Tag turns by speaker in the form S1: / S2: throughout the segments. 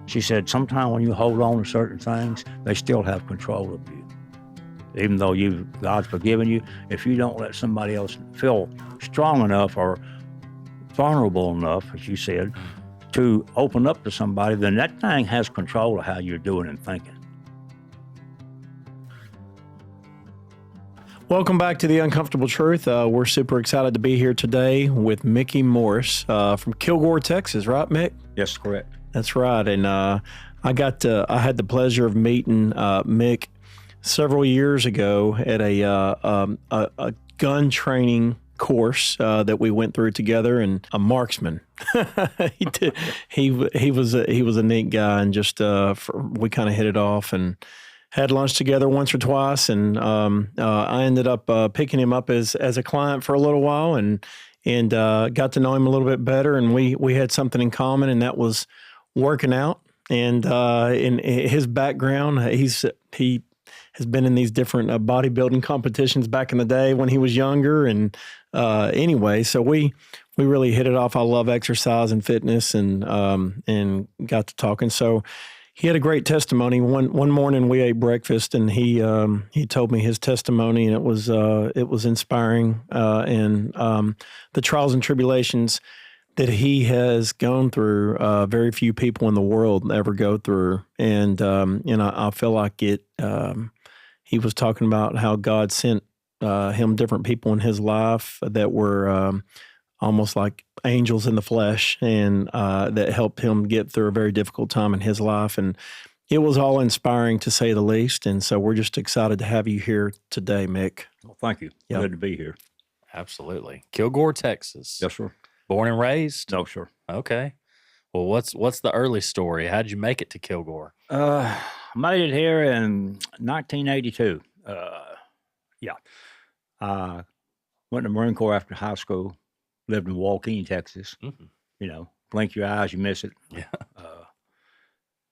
S1: She said, sometimes when you hold on to certain things, they still have control of you. Even though God's forgiven you, if you don't let somebody else feel strong enough or vulnerable enough, as you said, to open up to somebody, then that thing has control of how you're doing and thinking.
S2: Welcome back to The Uncomfortable Truth. We're super excited to be here today with Mickey Morris from Kilgore, Texas, right, Mick?
S1: Yes, correct.
S2: That's right. And I had the pleasure of meeting Mick several years ago at a gun training course that we went through together, and a marksman. He was a neat guy, and just we kind of hit it off and had lunch together once or twice, and I ended up picking him up as a client for a little while, and got to know him a little bit better, and we had something in common, and that was working out. And in his background, he has been in these different bodybuilding competitions back in the day when he was younger, and anyway, so we really hit it off. I love exercise and fitness, and got to talking. So he had a great testimony. One morning we ate breakfast, and he told me his testimony, and it was inspiring, and the trials and tribulations that he has gone through, very few people in the world ever go through, and I feel like it. He was talking about how God sent him different people in his life that were almost like angels in the flesh, and that helped him get through a very difficult time in his life. And it was all inspiring, to say the least. And so we're just excited to have you here today, Mick.
S1: Well, thank you.
S2: Yep.
S1: Good to be here.
S3: Absolutely. Kilgore, Texas.
S1: Yes, sir.
S3: Born and raised?
S1: No, sir.
S3: Okay. Well, what's the early story? How'd you make it to Kilgore?
S1: Made it here in 1982. Yeah. I went to the Marine Corps after high school, lived in Joaquin, Texas.
S3: Mm-hmm.
S1: Blink your eyes, you miss it.
S3: Yeah.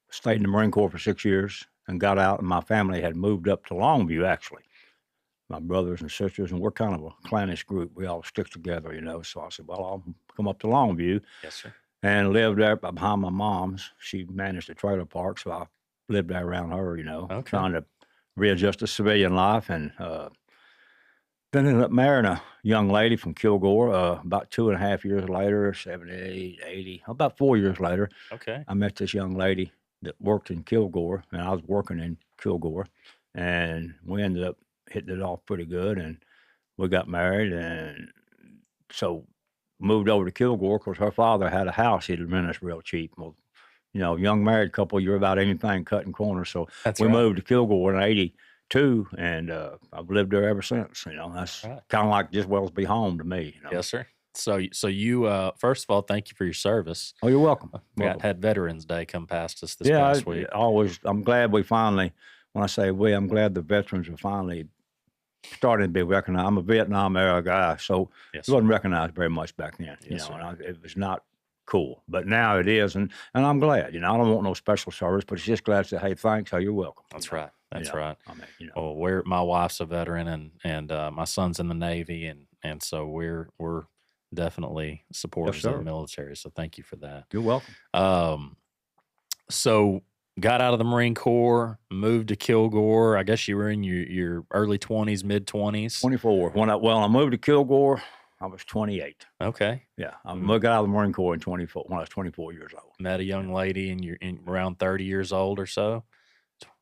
S1: Stayed in the Marine Corps for 6 years and got out, and my family had moved up to Longview, actually. My brothers and sisters, and we're kind of a clannish group. We all stick together, So I said, well, I'll come up to Longview.
S3: Yes, sir.
S1: And lived there behind my mom's. She managed a trailer park, so I lived there around her,
S3: Okay.
S1: trying to readjust to civilian life. And then ended up marrying a young lady from Kilgore. About 2.5 years later, 78, 80, about 4 years later,
S3: Okay.
S1: I met this young lady that worked in Kilgore, and I was working in Kilgore. And we ended up hitting it off pretty good, and we got married, and so moved over to Kilgore because her father had a house he'd rent us real cheap. Well, young married couple, you're about anything cutting corners. So
S3: That's
S1: we
S3: right.
S1: moved to Kilgore in 82, and I've lived there ever since. That's
S3: Right.
S1: kind of like just well as be home to me.
S3: Yes, sir. So you first of all, thank you for your service.
S1: Oh, you're welcome.
S3: We
S1: Welcome.
S3: had Veterans Day come past us this
S1: Yeah,
S3: past week.
S1: I'm glad we finally, when I say we, I'm glad the veterans are finally starting to be recognized. I'm a Vietnam era guy, so
S3: Yes,
S1: it wasn't recognized very much back then,
S3: Yes, sir.
S1: and it was not cool. But now it is, and I'm glad. I don't want no special service, but it's just glad to say, hey, thanks, oh, you're welcome.
S3: That's right. That's right.
S1: I mean,
S3: Well, my wife's a veteran, and my son's in the Navy, and so we're definitely supporters of
S1: sir.
S3: the military. So thank you for that.
S1: You're welcome.
S3: So got out of the Marine Corps, moved to Kilgore. I guess you were in your early 20s, mid 20s.
S1: 24. When I moved to Kilgore, I was 28.
S3: Okay.
S1: Yeah, I got out of the Marine Corps in 24 when I was 24 years old.
S3: Met a young lady, and you're around 30 years old or so.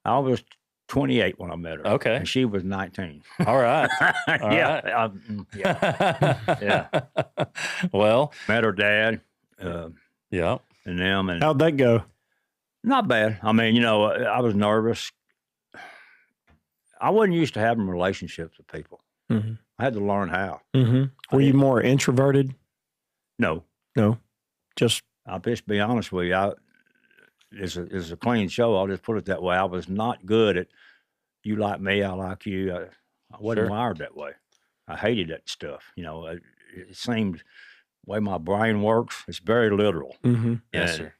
S1: I was 28 when I met her.
S3: Okay.
S1: And she was 19.
S3: All right.
S1: Yeah. Yeah.
S3: Well,
S1: Met her dad.
S3: yeah.
S1: And them. And
S2: How'd that go?
S1: not bad. I mean, I was nervous. I wasn't used to having relationships with people.
S2: Mm-hmm.
S1: I had to learn how.
S2: Mm-hmm. Were you more introverted?
S1: No.
S2: Just
S1: I'll just be honest with you. It's a clean show. I'll just put it that way. I was not good at you like me, I like you. I wasn't
S3: Sure.
S1: wired that way. I hated that stuff. It seemed the way my brain works, it's very literal.
S2: mm-hmm.
S3: Yes,
S1: And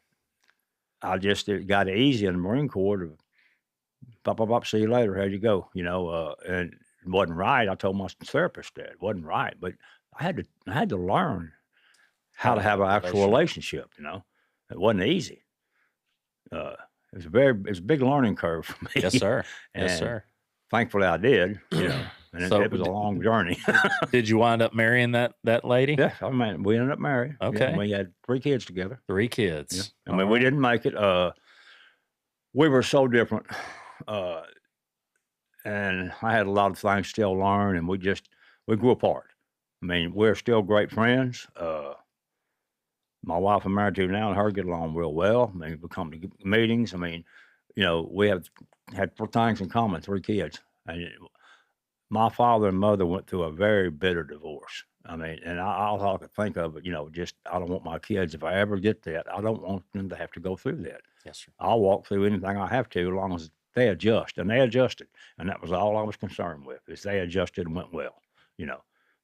S3: sir.
S1: it got easy in the Marine Corps to pop, see you later, how'd you go? And it wasn't right. I told my therapist that it wasn't right, but I had to learn how to have an actual relationship. It wasn't easy. it was a big learning curve for me.
S3: Yes, sir. Yes,
S1: And
S3: sir.
S1: thankfully I did, and
S3: So
S1: it was a long journey.
S3: did you wind up marrying that lady?
S1: Yeah, I mean, we ended up married. Yeah,
S3: Okay.
S1: and we had 3 kids together.
S3: 3
S1: Yeah.
S3: kids.
S1: I mean, we didn't make it. We were so different. And I had a lot of things still learn, and we grew apart. I mean, we're still great friends. My wife I'm married to now and her get along real well. I mean, we come to meetings. I mean, we have had 4 things in common, 3 kids. And my father and mother went through a very bitter divorce. I mean, and all I could think of, just I don't want my kids, if I ever get that, I don't want them to have to go through that.
S3: Yes, sir.
S1: I'll walk through anything I have to as long as they adjust. And they adjusted. And that was all I was concerned with, is they adjusted and went well,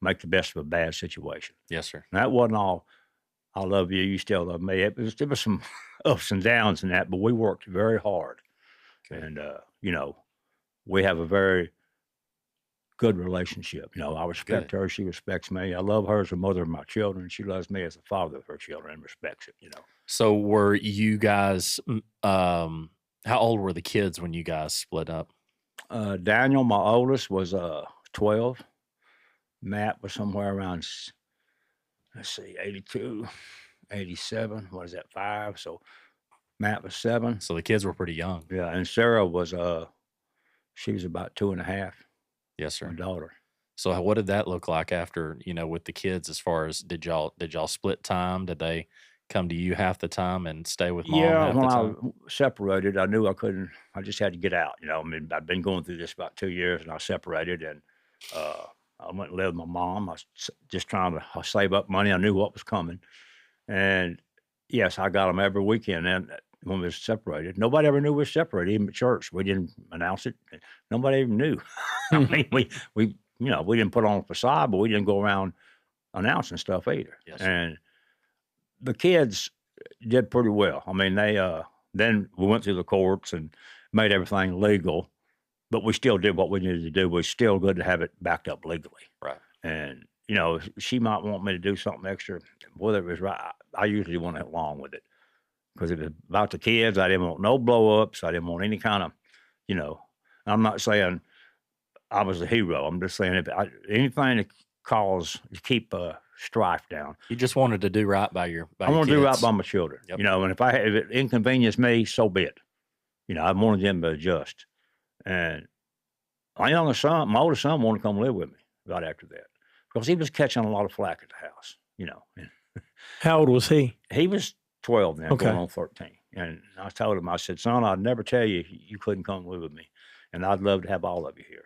S1: make the best of a bad situation.
S3: Yes, sir.
S1: And that wasn't all, I love you, you still love me. There was some ups and downs in that, but we worked very hard.
S3: Good.
S1: And, we have a very good relationship. I respect her. She respects me. I love her as a mother of my children. She loves me as a father of her children and respects it,
S3: So were you guys, how old were the kids when you guys split up?
S1: Daniel, my oldest, was 12. Matt was somewhere around, let's see, 82, 87. What is that, 5? So Matt was 7.
S3: So the kids were pretty young.
S1: Yeah, and Sarah was, she was about 2.5.
S3: Yes,
S1: My
S3: sir.
S1: daughter.
S3: So what did that look like after, with the kids, as far as did y'all split time? Did they come to you half the time and stay with mom
S1: Yeah,
S3: half the
S1: when
S3: time?
S1: I separated, I knew I couldn't. I just had to get out. I mean, I've been going through this about 2 years, and I separated, and I went and lived with my mom. I was just trying to save up money. I knew what was coming, and yes, I got them every weekend. And when we were separated, nobody ever knew we were separated. Even at church, we didn't announce it. Nobody even knew. I mean, we we didn't put on a facade, but we didn't go around announcing stuff either.
S3: Yes, sir.
S1: And the kids did pretty well. I mean, they then we went through the courts and made everything legal, but we still did what we needed to do. We're still good to have it backed up legally.
S3: Right.
S1: And she might want me to do something extra, whether it was right. I usually went along with it because it was about the kids. I didn't want no blow ups. I didn't want any kind of, I'm not saying I was a hero. I'm just saying anything to keep strife down.
S3: You just wanted to do right by your
S1: I want to do right
S3: kids.
S1: by my children,
S3: Yep.
S1: and if it inconvenienced me, so be it. I wanted them to adjust. And my oldest son wanted to come live with me right after that because he was catching a lot of flack at the house, and
S2: How old was he?
S1: he was 12 then,
S2: Okay.
S1: going on 13. And I told him, I said, son, I'd never tell you you couldn't come live with me. And I'd love to have all of you here.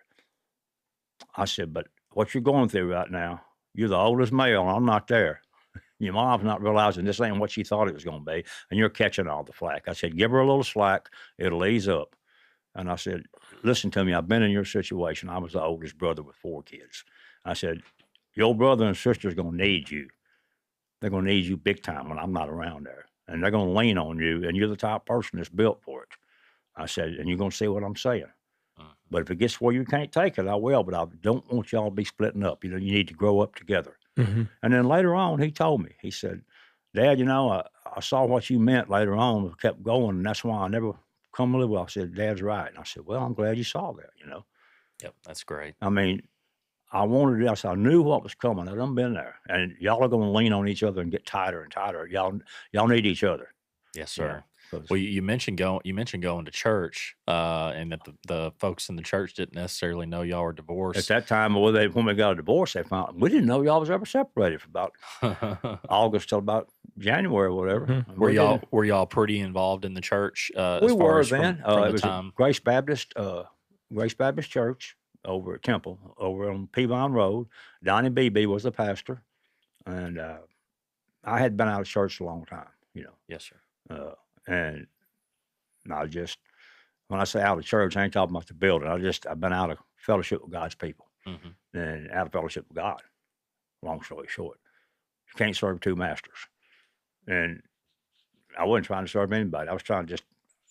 S1: I said, but what you're going through right now, you're the oldest male, and I'm not there. Your mom's not realizing this ain't what she thought it was going to be, and you're catching all the flack. I said, give her a little slack. It'll ease up. And I said, listen to me. I've been in your situation. I was the oldest brother with 4 kids. I said, your brother and sister's going to need you. They're going to need you big time when I'm not around there. And they're going to lean on you, and you're the type of person that's built for it. I said, and you're going to see what I'm saying. But if it gets where you can't take it, I will. But I don't want y'all to be splitting up. You need to grow up together.
S2: Mm-hmm.
S1: And then later on, he told me, he said, Dad, I saw what you meant later on. I kept going, and that's why I never come to live with. I said, Dad's right. And I said, well, I'm glad you saw that,
S3: Yep, that's great.
S1: I mean, I wanted this. I knew what was coming. I done been there. And y'all are going to lean on each other and get tighter and tighter. Y'all need each other.
S3: Yes, sir.
S1: 'Cause
S3: Well, you mentioned going to church, and that the folks in the church didn't necessarily know y'all were
S1: at
S3: divorced.
S1: that time, when we got a divorce, they found we didn't know y'all was ever separated for about August till about January or whatever.
S2: Mhm.
S1: And
S3: Were
S1: we didn't-
S3: y'all pretty involved in the church? As
S1: We
S3: far
S1: were
S3: as from
S1: then.
S3: the
S1: It was
S3: time?
S1: a Grace Baptist Church over at Temple, over on Peavine Road. Donnie Beebe was the pastor, and I had been out of church a long time,
S3: Yes, sir.
S1: and I just, when I say out of church, I ain't talking about the building. I've been out of fellowship with God's people
S3: Mm-hmm.
S1: and out of fellowship with God. Long story short, you can't serve 2 masters, and I wasn't trying to serve anybody. I was trying to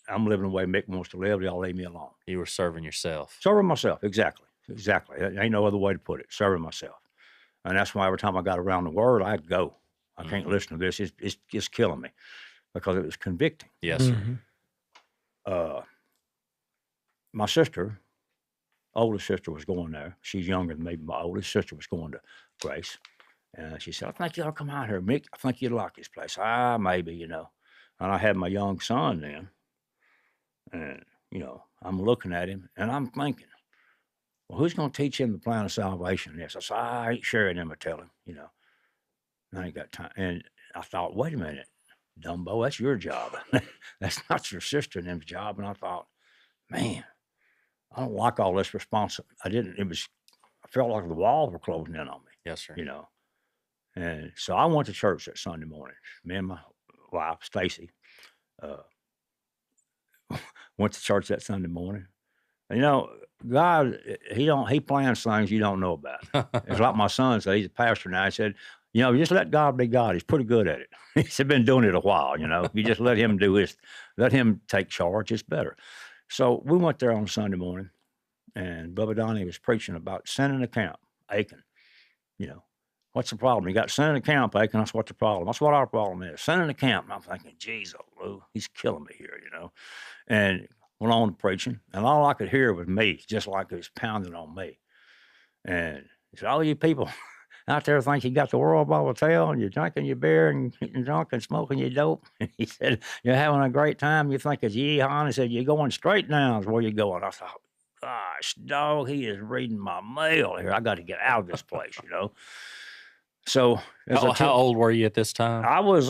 S1: I'm living the way Mick wants to live. Y'all leave me alone.
S3: You were serving yourself.
S1: Serving myself, exactly. There ain't no other way to put it. Serving myself, and that's why every time I got around the word, I had to go. I can't listen to this. It's killing me because it was convicting.
S3: Yes, sir.
S2: Mhm.
S1: uh, my sister, oldest sister, was going there. She's younger than me. But my oldest sister was going to Grace. And she said, I think you ought to come out here, Mick. I think you'd like this place. Maybe, you know. And I had my young son then. And, you know, I'm looking at him and I'm thinking, well, who's going to teach him the plan of salvation? Yes. I said, I ain't sharing him or tell him, you know. I ain't got time. And I thought, wait a minute, Dumbo, that's your job. That's not your sister and them's job. And I thought, man, I don't like all this responsibility. I felt like the walls were closing in on me,
S3: Yes, sir.
S1: you know. And so I went to church that Sunday morning. Me and my wife, Stacy, uh, went to church that Sunday morning. And, you know, God, he plans things you don't know about. It's like my son said, he's a pastor now. He said, you know, just let God be God. He's pretty good at it. He's been doing it a while, you know. You just let him let him take charge, it's better. So we went there on Sunday morning, and Bubba Donnie was preaching about sending a camp, Aiken, you know. What's the problem? You got sending a camp, Aiken. That's what the problem. That's what our problem is. Sending a camp. And I'm thinking, geez, Lou, he's killing me here, you know. And went on to preaching, and all I could hear was me, just like it was pounding on me. And he said, all you people out there think you got the world by the tail, and you're drinking your beer and getting drunk and smoking your dope. And he said, you're having a great time. You think it's yeehaw. He said, you're going straight now is where you're going. I thought, gosh, dog, he is reading my mail here. I got to get out of this place, you know. So
S3: How old were you at this time?
S1: I was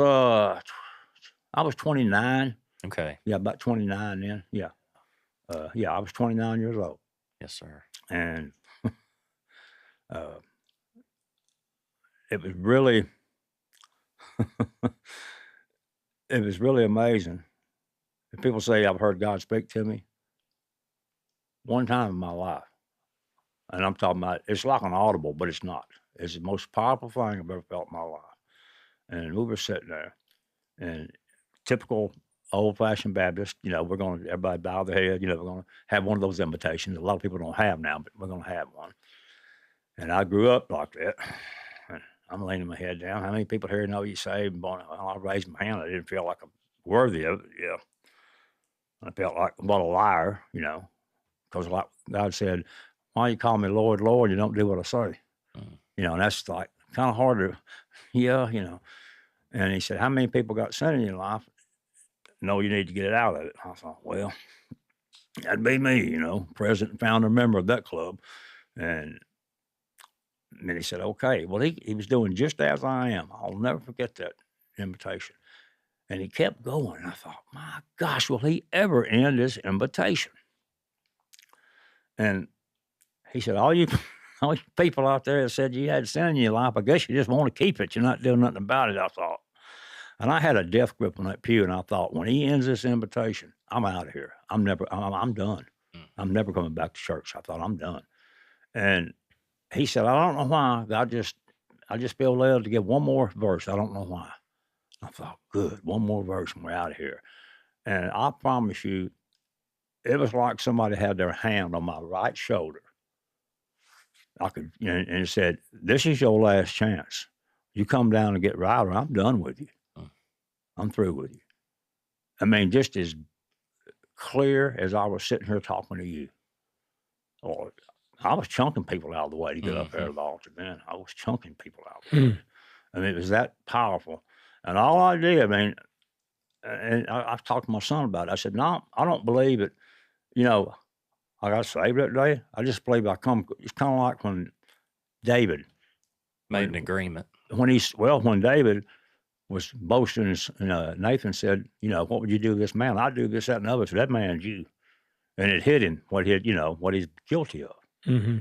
S1: 29.
S3: Okay.
S1: Yeah, about 29 then. Yeah. I was 29 years old.
S3: Yes, sir.
S1: And it was really it was really amazing. If people say I've heard God speak to me, one time in my life, and I'm talking about, it's like an audible, but it's not. It's the most powerful thing I've ever felt in my life. And we were sitting there, and typical old-fashioned Baptist, you know, everybody bow their head, you know, we're going to have one of those invitations. A lot of people don't have now, but we're going to have one. And I grew up like that. And I'm leaning my head down. How many people here know you saved? Well, I raised my hand. I didn't feel like I'm worthy of it. Yeah. I felt like, what a liar, you know, because like God said, why you call me Lord, Lord, you don't do what I say. You know, and that's like kind of hard to, yeah, you know. And he said, how many people got sin in your life? No, you need to get it out of it. I thought, well, that'd be me, you know, president and founder member of that club. And then he said, okay. Well, he was doing just as I am. I'll never forget that invitation. And he kept going. I thought, my gosh, will he ever end this invitation? And he said, all you people out there that said you had sin in your life, I guess you just want to keep it. You're not doing nothing about it, I thought. And I had a death grip on that pew, and I thought, when he ends this invitation, I'm out of here. I'm done. I'm never coming back to church. I thought, I'm done. And he said, I don't know why. I just feel led to give one more verse. I don't know why. I thought, good, one more verse and we're out of here. And I promise you, it was like somebody had their hand on my right shoulder. I could, you know, and it said, this is your last chance. You come down and get right, or I'm done with you. I'm through with you. I mean, just as clear as I was sitting here talking to you. Or I was chunking people out of the way to get up there at the altar, man. I was chunking people out there. I mean, it was that powerful. And all I did, I mean, and I've talked to my son about it. I said, no, I don't believe it. You know, I got saved that day. I just believe it's kind of like when David
S3: made an agreement.
S1: When David was boasting, Nathan said, you know, what would you do to this man? I'd do this, that, and other. So that man's you. And it hit him what he's guilty of.
S2: Mm-hmm.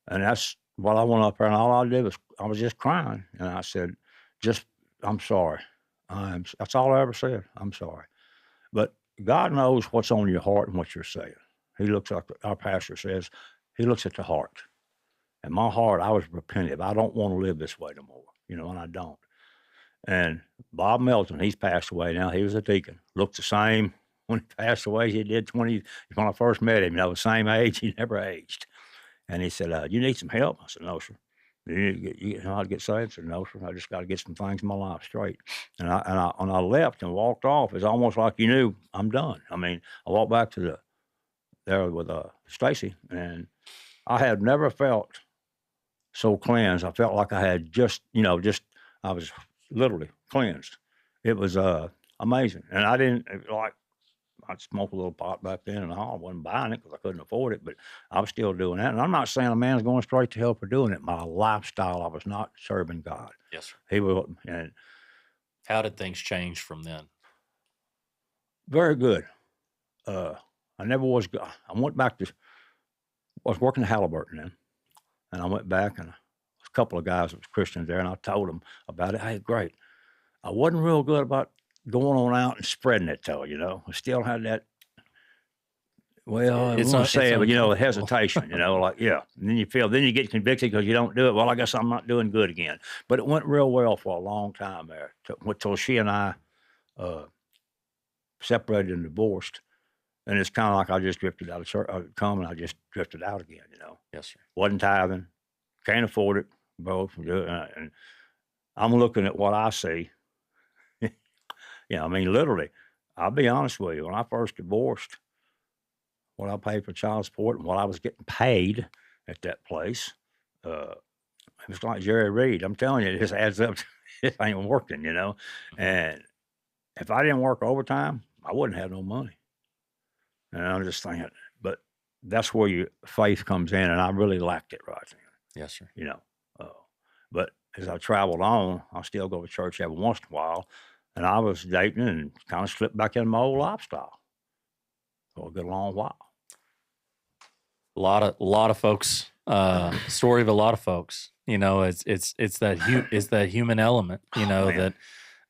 S1: And that's what I went up there, and all I did was I was just crying. And I said, I'm sorry. That's all I ever said. I'm sorry. But God knows what's on your heart and what you're saying. He looks, like our pastor says, he looks at the heart. And my heart, I was repentant. I don't want to live this way no more, you know, and I don't. And Bob Melton, he's passed away now. He was a deacon. Looked the same when he passed away as he did when I first met him. You know, the same age. He never aged. And he said, you need some help? I said, no, sir. You know how to get saved? I said, no, sir. I just got to get some things in my life straight. And when I left and walked off, it's almost like you knew I'm done. I mean, I walked back to there with Stacy, and I had never felt so cleansed. I felt like I had I was literally cleansed. It was amazing, and I didn't like. I'd smoke a little pot back then, and I wasn't buying it because I couldn't afford it, but I was still doing that. And I'm not saying a man's going straight to hell for doing it. My lifestyle, I was not serving God.
S3: Yes, sir.
S1: He was, and
S3: How did things change from then?
S1: very good. I never was. I went back to. I was working at Halliburton then, and I went back, and a couple of guys that was Christians there, and I told them about it. Hey, great. I wasn't real good about going on out and spreading it to I still had that. Well, I
S3: It's
S1: want
S3: not-
S1: to say
S3: it's
S1: it, but the
S3: uncomfortable.
S1: hesitation, like, yeah. And then you get convicted because you don't do it. Well, I guess I'm not doing good again. But it went real well for a long time there, till she and I separated and divorced. And it's kind of like I just drifted out of church, and I just drifted out again,
S3: Yes, sir.
S1: Wasn't tithing, can't afford it, both. And I'm looking at what I see. I mean, literally, I'll be honest with you. When I first divorced, what I paid for child support and what I was getting paid at that place, it was like Jerry Reed. I'm telling you, it just adds up. It ain't working, And if I didn't work overtime, I wouldn't have no money. And I'm just thinking, but that's where your faith comes in, and I really lacked it right then.
S3: Yes, sir.
S1: But as I traveled on, I still go to church every once in a while, and I was dating and kind of slipped back into my old lifestyle for a good long while.
S3: A lot of folks. Story of a lot of folks. It's that human element.
S1: Man.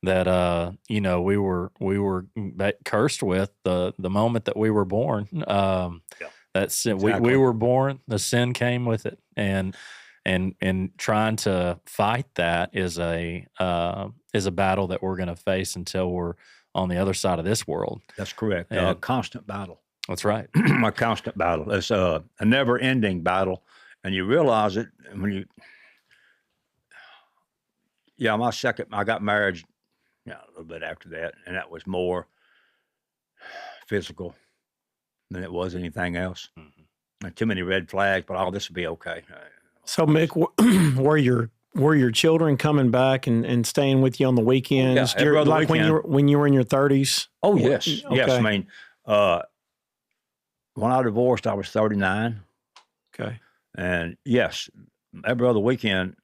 S3: that we were cursed with the moment that we were born. That sin, we
S1: Exactly.
S3: were born. The sin came with it, and trying to fight that is a battle that we're going to face until we're on the other side of this world.
S1: That's correct.
S3: And-
S1: Constant battle.
S3: That's right.
S1: A constant battle. It's a never-ending battle, and you realize it when you. Yeah, I got married, a little bit after that, and that was more physical than it was anything else.
S3: Mhm.
S1: Too many red flags, but this will be okay.
S2: So, Mick, were your children coming back and staying with you on the weekends?
S1: every other
S2: like
S1: weekend.
S2: when you were in your 30s?
S1: Oh yes, yes. I
S2: Okay.
S1: mean, when I divorced, I was 39.
S2: Okay.
S1: And yes, every other weekend,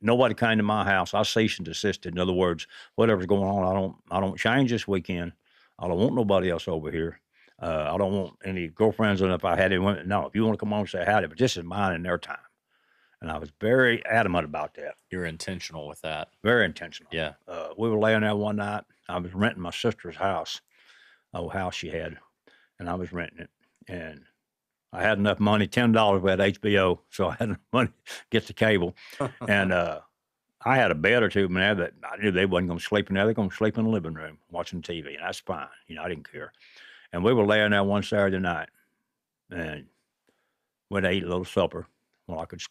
S1: nobody came to my house. I ceased and desisted. In other words, whatever's going on, I don't change this weekend. I don't want nobody else over here. I don't want any girlfriends. And if I had any, no, if you want to come on and say howdy, but this is mine and their time. And I was very adamant about that.
S3: You're intentional with that.
S1: Very intentional.
S3: Yeah.
S1: We were laying there one night. I was renting my sister's house, old house she had, and I was renting it. And I had enough money, $10. We had HBO, so I had enough money to get the cable. And I had a bed or two in there that I knew they wasn't going to sleep in there. They're going to sleep in the living room watching TV, and that's fine. I didn't care. And we were laying there one Saturday night, and went to eat a little supper. Well, I could,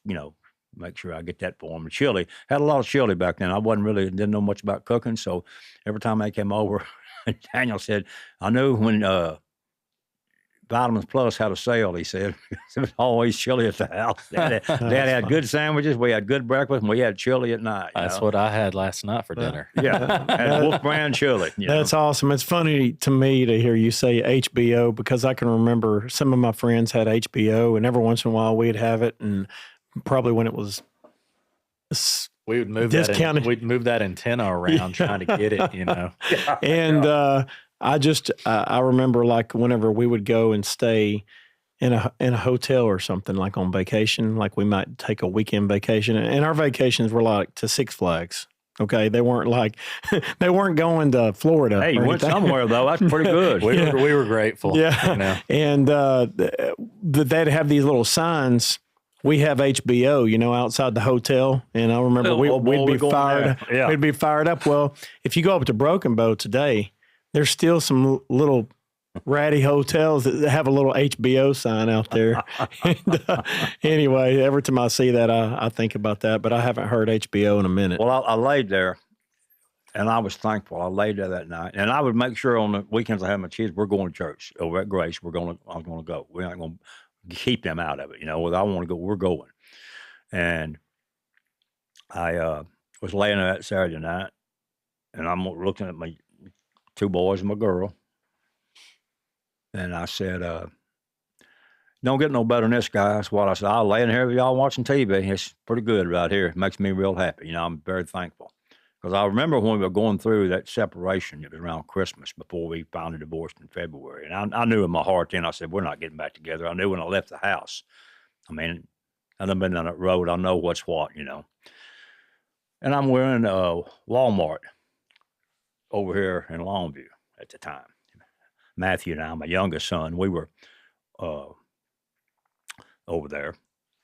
S1: make sure I get that for them. Chili, had a lot of chili back then. I didn't know much about cooking, so every time they came over, Daniel said, I knew when Vitamins Plus had a sale, he said. It was always chili at the house. Dad had good sandwiches, we had good breakfast, and we had chili at night.
S3: That's what I had last night for dinner.
S1: Yeah, had Wolf Brand chili.
S2: That's awesome. It's funny to me to hear you say HBO because I can remember some of my friends had HBO, and every once in a while we'd have it, and probably when it was
S3: We would move
S2: discounted.
S3: we'd move that antenna around trying to get it,
S2: And I remember like whenever we would go and stay in a hotel or something, like on vacation, like we might take a weekend vacation, and our vacations were like to Six Flags. Okay, they weren't like they weren't going to Florida.
S1: Hey, you
S2: or
S1: went
S2: anything.
S1: somewhere though. That's pretty good.
S3: we were grateful.
S2: Yeah. And they'd have these little signs. We have HBO, outside the hotel. And I remember we'd be fired.
S1: Yeah.
S2: We'd be fired up. Well, if you go up to Broken Bow today, there's still some little ratty hotels that have a little HBO sign out there. And, anyway, every time I see that, I think about that, but I haven't heard HBO in a minute.
S1: Well, I laid there, and I was thankful. I laid there that night, and I would make sure on the weekends I had my kids. We're going to church over at Grace. I'm going to go. We're not going to keep them out of it. I want to go. We're going. And I was laying there that Saturday night, and I'm looking at my 2 boys and my girl, and I said, "Don't get no better than this, guy." That's what I said. I'll lay in here with y'all watching TV. It's pretty good right here. It makes me real happy. I'm very thankful. Because I remember when we were going through that separation, it was around Christmas before we finally divorced in February. And I knew in my heart then, I said, we're not getting back together. I knew when I left the house. I mean, I've been down that road. I know what's what. And I'm wearing Walmart over here in Longview at the time. Matthew and I, my youngest son, we were over there.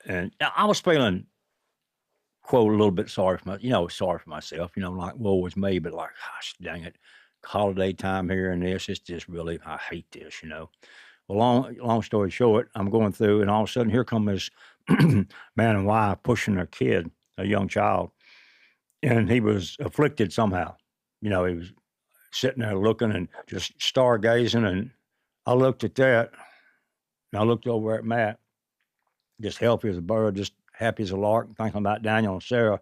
S1: And I was feeling, quote, a little bit sorry for myself, like, woe was me, but like, gosh, dang it, holiday time here and this, it's just really, I hate this. Well, long story short, I'm going through, and all of a sudden, here come this man and wife pushing their kid, a young child, and he was afflicted somehow. He was sitting there looking and just stargazing, and I looked at that, and I looked over at Matt, just healthy as a bird, just happy as a lark, thinking about Daniel and Sarah.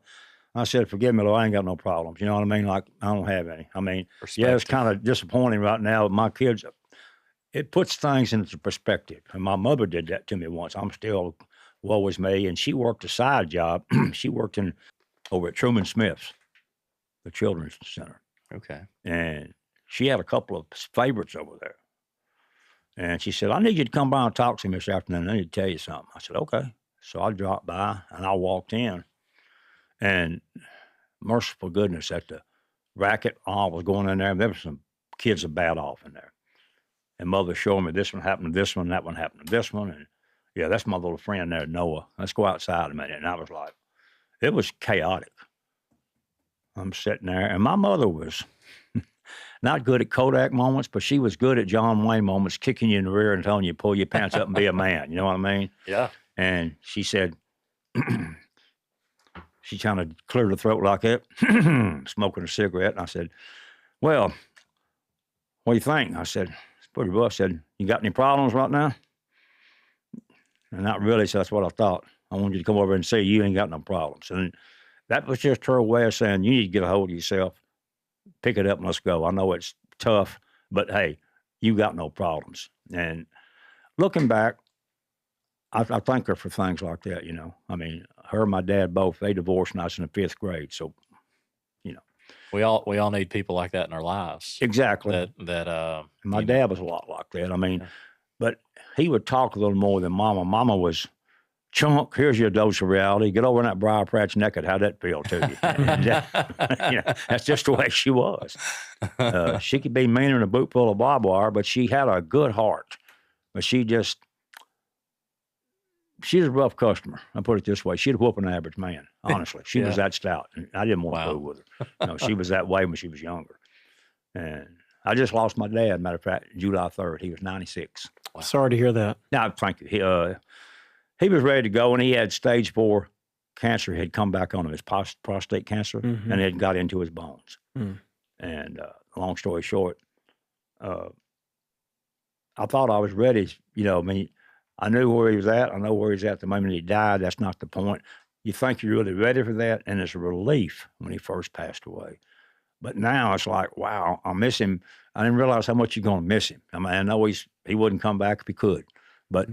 S1: I said, forgive me, Lord, I ain't got no problems. You know what I mean? Like, I don't have any. I mean, yeah, it's kind of disappointing right now. My kids, it puts things into perspective. And my mother did that to me once. I'm still, woe is me. And she worked a side job. She worked over at Truman Smith's, the Children's Center.
S3: Okay.
S1: And she had a couple of favorites over there. And she said, I need you to come by and talk to me this afternoon. I need to tell you something. I said, okay. So I dropped by, and I walked in, and merciful goodness, at the racket all was going in there. There were some kids that bad off in there. And mother showed me this one happened to this one, that one happened to this one. And yeah, that's my little friend there, Noah. Let's go outside a minute. And I was like, it was chaotic. I'm sitting there, and my mother was not good at Kodak moments, but she was good at John Wayne moments, kicking you in the rear and telling you, pull your pants up and be a man. You know what I mean?
S3: Yeah.
S1: And she said, she kind of cleared her throat like that, smoking a cigarette. And I said, well, what do you think? I said, it's pretty rough. I said, you got any problems right now? And not really, so that's what I thought. I wanted you to come over and see you ain't got no problems. And that was just her way of saying, you need to get a hold of yourself, pick it up and let's go. I know it's tough, but hey, you got no problems. And looking back, I thank her for things like that, I mean, her and my dad both, they divorced when I was in the 5th grade. So,
S3: we all need people like that in our lives.
S1: Exactly. My dad was a lot like that. I mean, but he would talk a little more than Mama. Mama was, Chunk, here's your dose of reality. Get over in that briar patch naked. How'd that feel to you? That's just the way she was. She could be meaner than a boot full of barbed wire, but she had a good heart. But she's a rough customer. I put it this way. She'd whoop an average man, honestly. She was that stout. And I didn't want to fool with her. She was that way when she was younger. And I just lost my dad, matter of fact, July 3rd. He was 96.
S2: Wow. Sorry to hear that.
S1: No, thank you. He was ready to go, and he had stage 4 cancer had come back on him, his prostate cancer, and it had got into his bones. And long story short, I thought I was ready. I knew where he was at. I know where he's at the moment he died. That's not the point. You think you're really ready for that, and it's a relief when he first passed away. But now it's like, wow, I miss him. I didn't realize how much you're going to miss him. I mean, I know he wouldn't come back if he could, but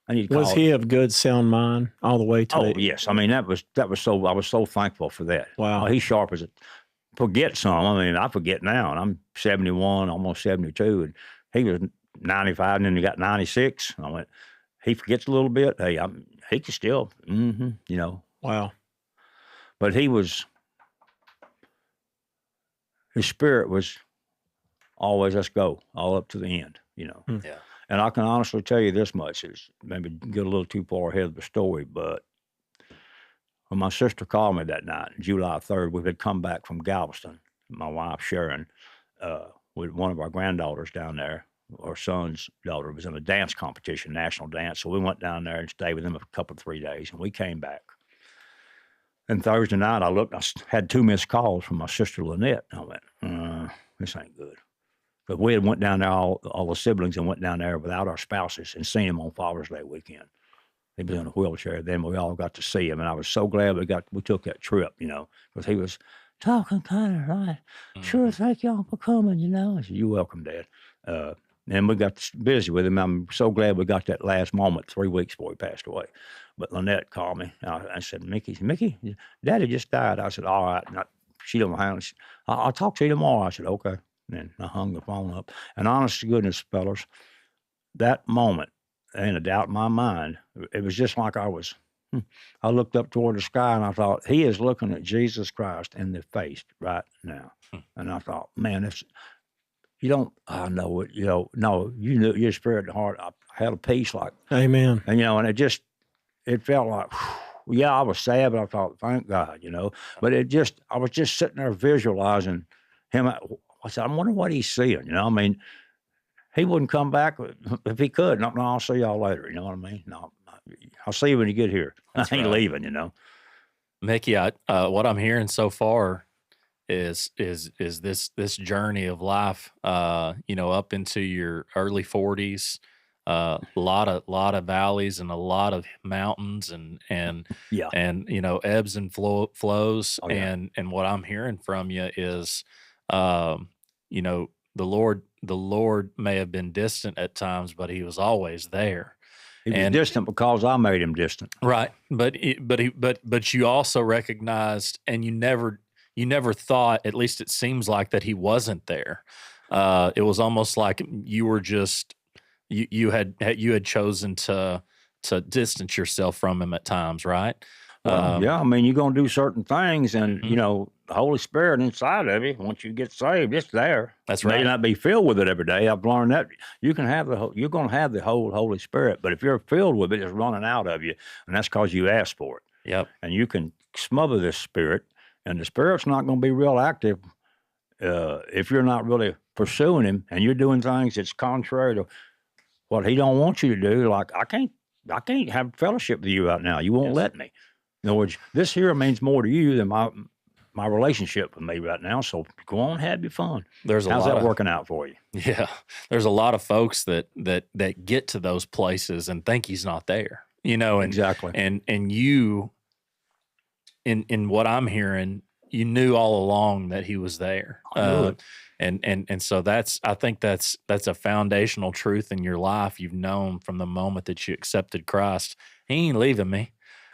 S1: I need to call
S2: Was he of good sound mind all the way to?
S1: Oh, yes. I mean, that was so. I was so thankful for that.
S2: Wow.
S1: He's sharp as a. Forget some. I mean, I forget now, and I'm 71, almost 72, and he was 95, and then he got 96. I went, he forgets a little bit. Hey, he can still,
S2: Wow.
S1: But his spirit was always, let's go, all up to the end,
S3: Yeah.
S1: And I can honestly tell you this much, is maybe get a little too far ahead of the story, but when my sister called me that night, July 3rd, we had come back from Galveston, my wife Sharon, with one of our granddaughters down there, our son's daughter was in a dance competition, national dance. So we went down there and stayed with them a couple of 3 days, and we came back. And Thursday night, I looked, had 2 missed calls from my sister Lynette. And I went, this ain't good. But we had went down there, all the siblings, and went down there without our spouses and seen him on Father's Day weekend. He was in a wheelchair. Then we all got to see him, and I was so glad we took that trip, because he was talking kind of right. Sure, thank y'all for coming, I said, you're welcome, Dad. And we got busy with him. I'm so glad we got that last moment 3 weeks before he passed away. But Lynette called me. I said, Mickey, Daddy just died. I said, all right. She don't handle it. I'll talk to you tomorrow. I said, okay. And I hung the phone up. And honest to goodness, fellas, that moment, ain't a doubt in my mind, it was just like I looked up toward the sky and I thought, he is looking at Jesus Christ in the face right now. And I thought, man, I know it, no, you knew your spirit and heart. I had a peace like,
S2: Amen.
S1: and, and it felt like, yeah, I was sad, but I thought, thank God, but I was just sitting there visualizing him. I said, I wonder what he's seeing, I mean, he wouldn't come back if he could. No, I'll see y'all later. You know what I mean? No, I'll see you when you get here.
S3: That's
S1: I ain't
S3: right.
S1: leaving,
S3: Mickey, what I'm hearing so far is this journey of life, up into your early 40s, a lot of valleys and a lot of mountains and
S1: Yeah.
S3: and ebbs and flows.
S1: Oh, yeah.
S3: And what I'm hearing from you is, the Lord may have been distant at times, but he was always there.
S1: He was distant because I made him distant.
S3: Right. But you also recognized, and you never thought, at least it seems like, that he wasn't there. It was almost like you were just, you had chosen to distance yourself from him at times, right?
S1: Well, yeah, I mean, you're going to do certain things, and, the Holy Spirit inside of you, once you get saved, it's there.
S3: That's
S1: May
S3: right.
S1: not be filled with it every day. I've learned that you're going to have the whole Holy Spirit, but if you're filled with it, it's running out of you, and that's because you asked for it.
S3: Yep.
S1: And you can smother this spirit, and the spirit's not going to be real active if you're not really pursuing him, and you're doing things that's contrary to what he don't want you to do. Like, I can't have fellowship with you right now. You won't let me. In other words, this here means more to you than my relationship with me right now. So go on, have your fun. How's that working out for you?
S3: Yeah, there's a lot of folks that get to those places and think he's not there. And,
S1: exactly.
S3: And you, in what I'm hearing, you knew all along that he was there.
S1: I knew it.
S3: And so I think that's a foundational truth in your life. You've known from the moment that you accepted Christ, he ain't leaving me.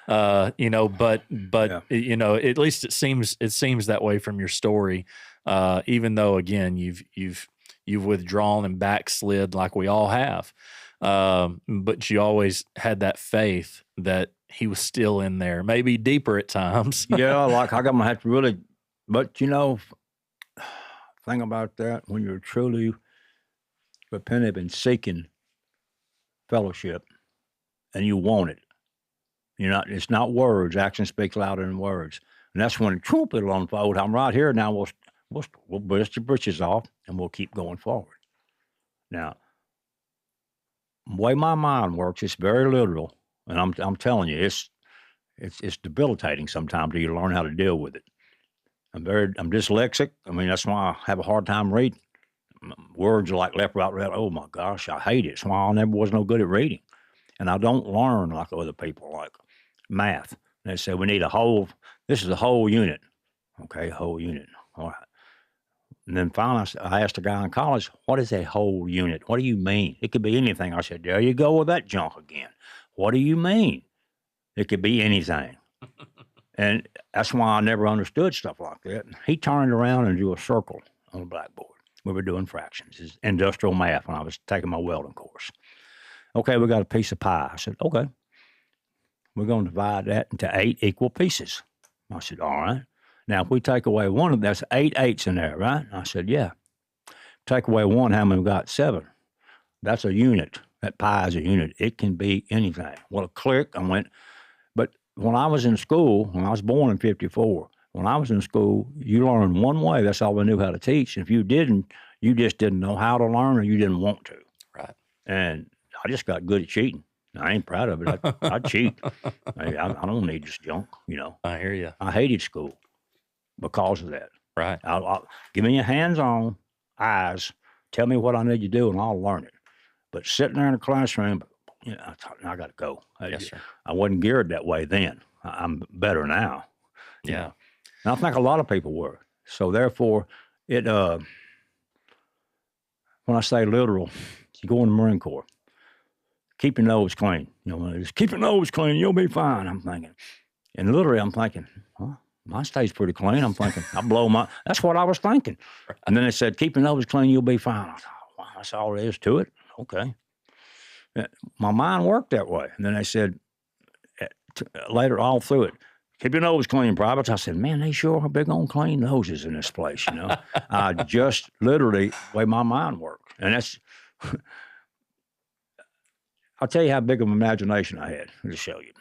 S3: But yeah. At least it seems that way from your story. Even though, again, you've withdrawn and backslid like we all have. But you always had that faith that he was still in there, maybe deeper at times.
S1: Yeah. Like I'm going to have to really, but thing about that, when you're truly repentant and seeking fellowship and you want it, it's not words. Action speaks louder than words. And that's when the truth will unfold. I'm right here now. We'll burst your britches off and we'll keep going forward. Now, the way my mind works, it's very literal. And I'm telling you, it's debilitating sometimes till you learn how to deal with it. I'm dyslexic. I mean, that's why I have a hard time reading. Words are like left, right, right. Oh my gosh, I hate it. That's why I never was no good at reading. And I don't learn like other people, like math. They say we need this is a whole unit. Okay, whole unit. All right. And then finally, I asked a guy in college, what is a whole unit? What do you mean? It could be anything. I said, there you go with that junk again. What do you mean? It could be anything. And that's why I never understood stuff like that. He turned around and drew a circle on the blackboard. We were doing fractions. It's industrial math when I was taking my welding course. Okay, we got a piece of pie. I said, okay. We're going to divide that into 8 equal pieces. I said, all right. Now, if we take away one of them, that's 8 eighths in there, right? I said, yeah. Take away one, how many we got? 7. That's a unit. That pie is a unit. It can be anything. Well, click, I went. But when I was in school, when I was born in 54, when I was in school, you learned one way. That's all we knew how to teach. If you didn't, you just didn't know how to learn or you didn't want to. And I just got good at cheating. I ain't proud of it. I cheat. I don't need this junk, you know.
S3: I hear you.
S1: I hated school because of that.
S3: Right.
S1: Give me your hands-on eyes. Tell me what I need to do, and I'll learn it. But sitting there in the classroom, you know, I thought, I got to go.
S3: Yes, sir.
S1: I wasn't geared that way then. I'm better now. you
S3: Yeah.
S1: know. And I think a lot of people were. So therefore, it when I say literal, you go in the Marine Corps, keep your nose clean. You know, just keep your nose clean, you'll be fine. I'm thinking, and literally, I'm thinking, well, mine stays pretty clean. I'm thinking, that's what I was thinking. And then they said, keep your nose clean, you'll be fine. I thought, wow, that's all there is to it. Okay. My mind worked that way. And then they said, later, all through it, keep your nose clean, privates. I said, man, they sure are big on clean noses in this place, you know. I just literally, the way my mind worked. And that's, I'll tell you how big of an imagination I had to show you.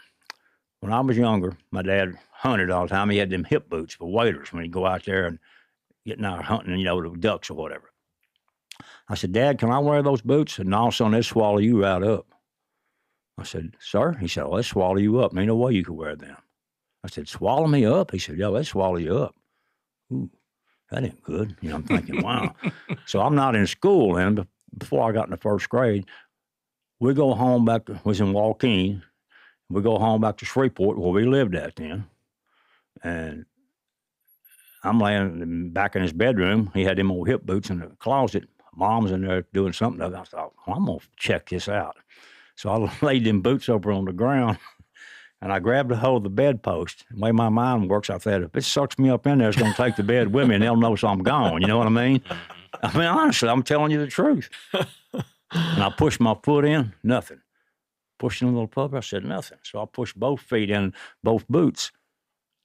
S1: When I was younger, my dad hunted all the time. He had them hip boots for waders when he'd go out there and getting out hunting, you know, the ducks or whatever. I said, Dad, can I wear those boots? And all of a sudden, they swallow you right up. I said, sir? He said, well, they swallow you up. Ain't no way you could wear them. I said, swallow me up? He said, yeah, they swallow you up. Ooh, that ain't good. You know, I'm thinking, wow. So I'm not in school then. But before I got in the first grade, we go home back to, was in Waukegan. We go home back to Shreveport where we lived at then. And I'm laying back in his bedroom. He had them old hip boots in the closet. Mom's in there doing something. I thought, well, I'm going to check this out. So I laid them boots over on the ground. And I grabbed a hold of the bedpost. The way my mind works, I thought, if it sucks me up in there, it's going to take the bed with me, and they'll know so I'm gone. You know what I mean? I mean, honestly, I'm telling you the truth. And I pushed my foot in, nothing. Pushed in a little puppy, I said, nothing. So I pushed both feet in, both boots.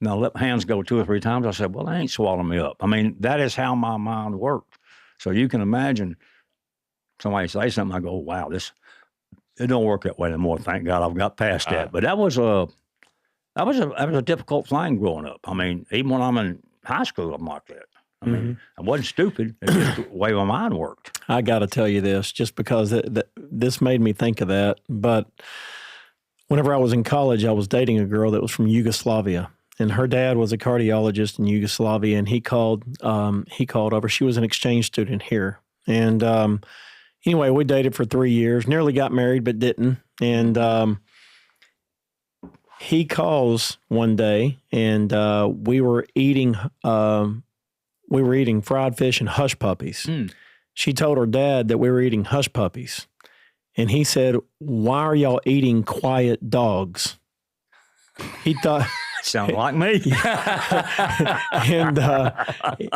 S1: And I let my hands go 2 or 3 times. I said, well, they ain't swallowing me up. I mean, that is how my mind worked. So you can imagine somebody say something, I go, wow, it don't work that way anymore. Thank God I've got past that. But that was a difficult thing growing up. I mean, even when I'm in high school, I'm like that. I mean, I wasn't stupid. It's just the way my mind worked.
S2: I got to tell you this, just because this made me think of that. But whenever I was in college, I was dating a girl that was from Yugoslavia, and her dad was a cardiologist in Yugoslavia, and he called over. She was an exchange student here, and anyway, we dated for 3 years, nearly got married, but didn't. And he calls one day, and we were eating fried fish and hush puppies. She told her dad that we were eating hush puppies. And he said, why are y'all eating quiet dogs? He thought...
S1: Sounds like me.
S2: And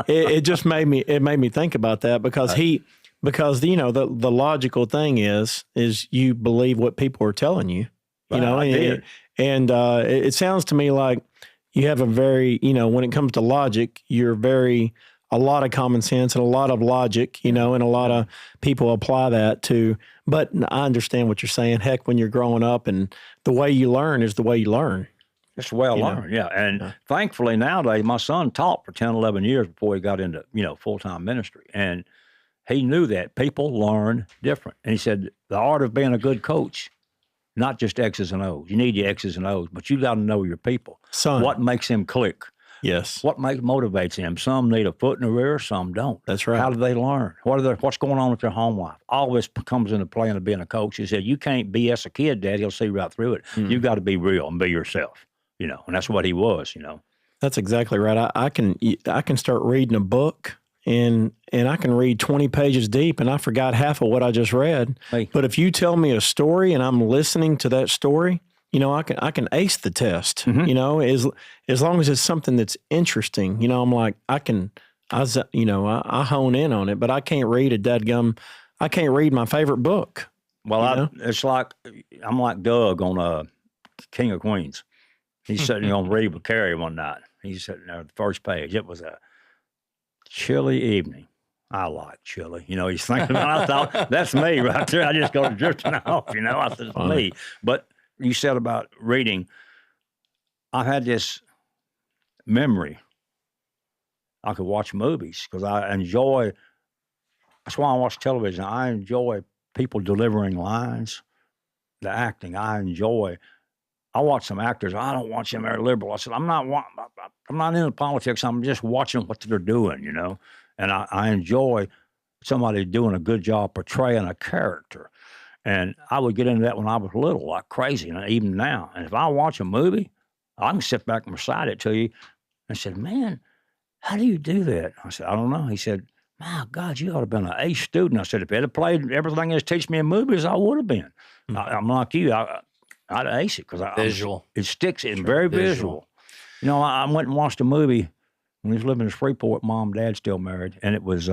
S2: it just made me think about that, because you know, the logical thing is you believe what people are telling you, you know, and it sounds to me like you have a very, you know, when it comes to logic, a lot of common sense and a lot of logic, you know, and a lot of people apply that to, but I understand what you're saying. Heck, when you're growing up, and the way you learn is the way you learn.
S1: It's the way I learned, yeah. And thankfully nowadays, my son taught for 10, 11 years before he got into, you know, full-time ministry. And he knew that people learn different. And he said, the art of being a good coach, not just X's and O's. You need your X's and O's, but you got to know your people.
S2: Son.
S1: What makes them click?
S2: Yes.
S1: What motivates them? Some need a foot in the rear, some don't.
S2: That's right.
S1: How do they learn? What's going on with their home life? All this comes into play into being a coach. He said, you can't BS a kid, Dad. He'll see right through it. You got to be real and be yourself, you know, and that's what he was, you know. That's
S2: exactly right. I can start reading a book, and I can read 20 pages deep, and I forgot half of what I just read.
S1: Hey.
S2: But if you tell me a story and I'm listening to that story, you know, I can ace the test. You know, as long as it's something that's interesting. You know, I'm like, I hone in on it, but I can't read I can't read my favorite book.
S1: Well, it's like, I'm like Doug on King of Queens. He's sitting on Read with Carrie one night. He's sitting there at the first page. It was a chilly evening. I like chili. You know, he's thinking, I thought, that's me right there. I just go drifting off, you know. I said, it's me. But you said about reading, I've had this memory. I could watch movies because I enjoy, that's why I watch television. I enjoy people delivering lines, the acting, I enjoy. I watch some actors. I don't watch them. They're liberal. I said, I'm not into politics. I'm just watching what they're doing, and I enjoy somebody doing a good job portraying a character. And I would get into that when I was little, like crazy, and even now. And if I watch a movie, I can sit back and recite it to you. I said, man, how do you do that? I said, I don't know. He said, my God, you ought to have been an A student. I said, if it had played everything that's teach me in movies, I would have been. I'm like you. I'd ace it because
S3: Visual.
S1: It sticks in very visual. I went and watched a movie when we was living in Freeport. Mom and Dad still married, and it was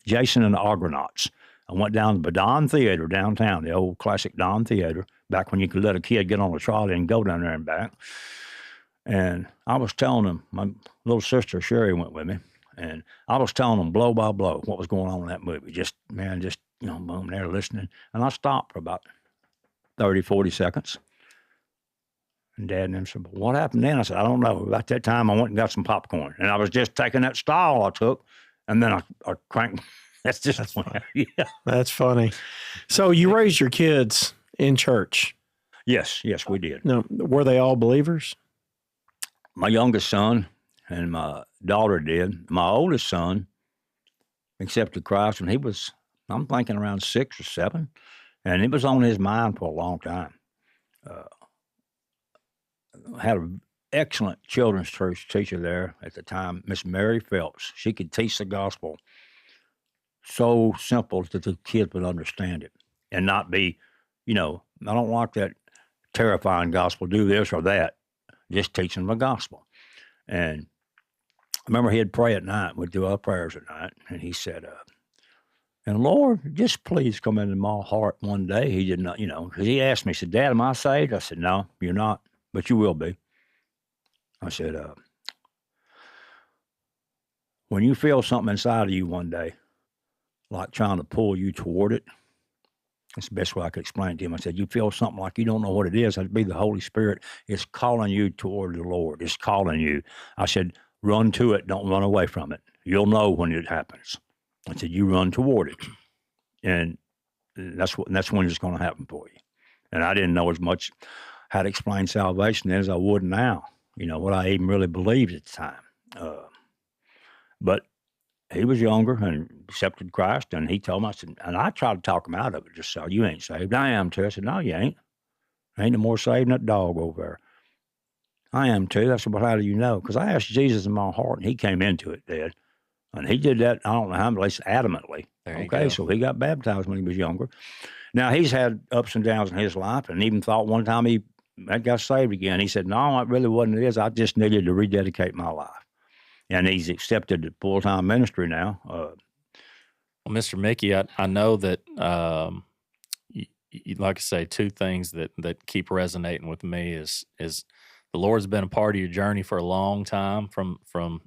S1: Jason and the Argonauts. I went down to the Don Theater downtown, the old classic Don Theater, back when you could let a kid get on a trolley and go down there and back. And I was telling them, my little sister Sherry went with me, and I was telling them blow by blow what was going on in that movie. Just boom, they're listening. And I stopped for about 30, 40 seconds. And Dad and them said, well, what happened then? I said, I don't know. About that time, I went and got some popcorn. And I was just taking that style I took, and then I cranked. That's funny. Yeah.
S2: That's funny. So you raised your kids in church?
S1: Yes, we did.
S2: Now, were they all believers?
S1: My youngest son and my daughter did. My oldest son accepted Christ when he was, I'm thinking, around 6 or 7. And it was on his mind for a long time. Had an excellent children's church teacher there at the time, Miss Mary Phelps. She could teach the gospel so simple that the kids would understand it and not be, I don't like that terrifying gospel, do this or that, just teaching the gospel. And I remember he'd pray at night. We'd do our prayers at night. And he said, and Lord, just please come into my heart one day. He did not, because he asked me, he said, Dad, am I saved? I said, no, you're not, but you will be. I said, when you feel something inside of you one day, like trying to pull you toward it, that's the best way I could explain it to him. I said, you feel something like you don't know what it is. That'd be the Holy Spirit. It's calling you toward the Lord. It's calling you. I said, run to it. Don't run away from it. You'll know when it happens. I said, you run toward it. And that's when it's going to happen for you. And I didn't know as much how to explain salvation then as I would now, what I even really believed at the time. But he was younger and accepted Christ, and he told me, I said, and I tried to talk him out of it, just so, you ain't saved. I am too. I said, no, you ain't. I ain't no more saved than that dog over there. I am too. I said, well, how do you know? Because I asked Jesus in my heart, and he came into it, Dad. And he did that, I don't know how many, adamantly. Okay, so he got baptized when he was younger. Now, he's had ups and downs in his life, and even thought one time he got saved again. He said, no, it really wasn't it. I just needed to rededicate my life. And he's accepted the full-time ministry now.
S3: Well, Mr. Mickey, I know that, like I say, two things that keep resonating with me is the Lord's been a part of your journey for a long time. From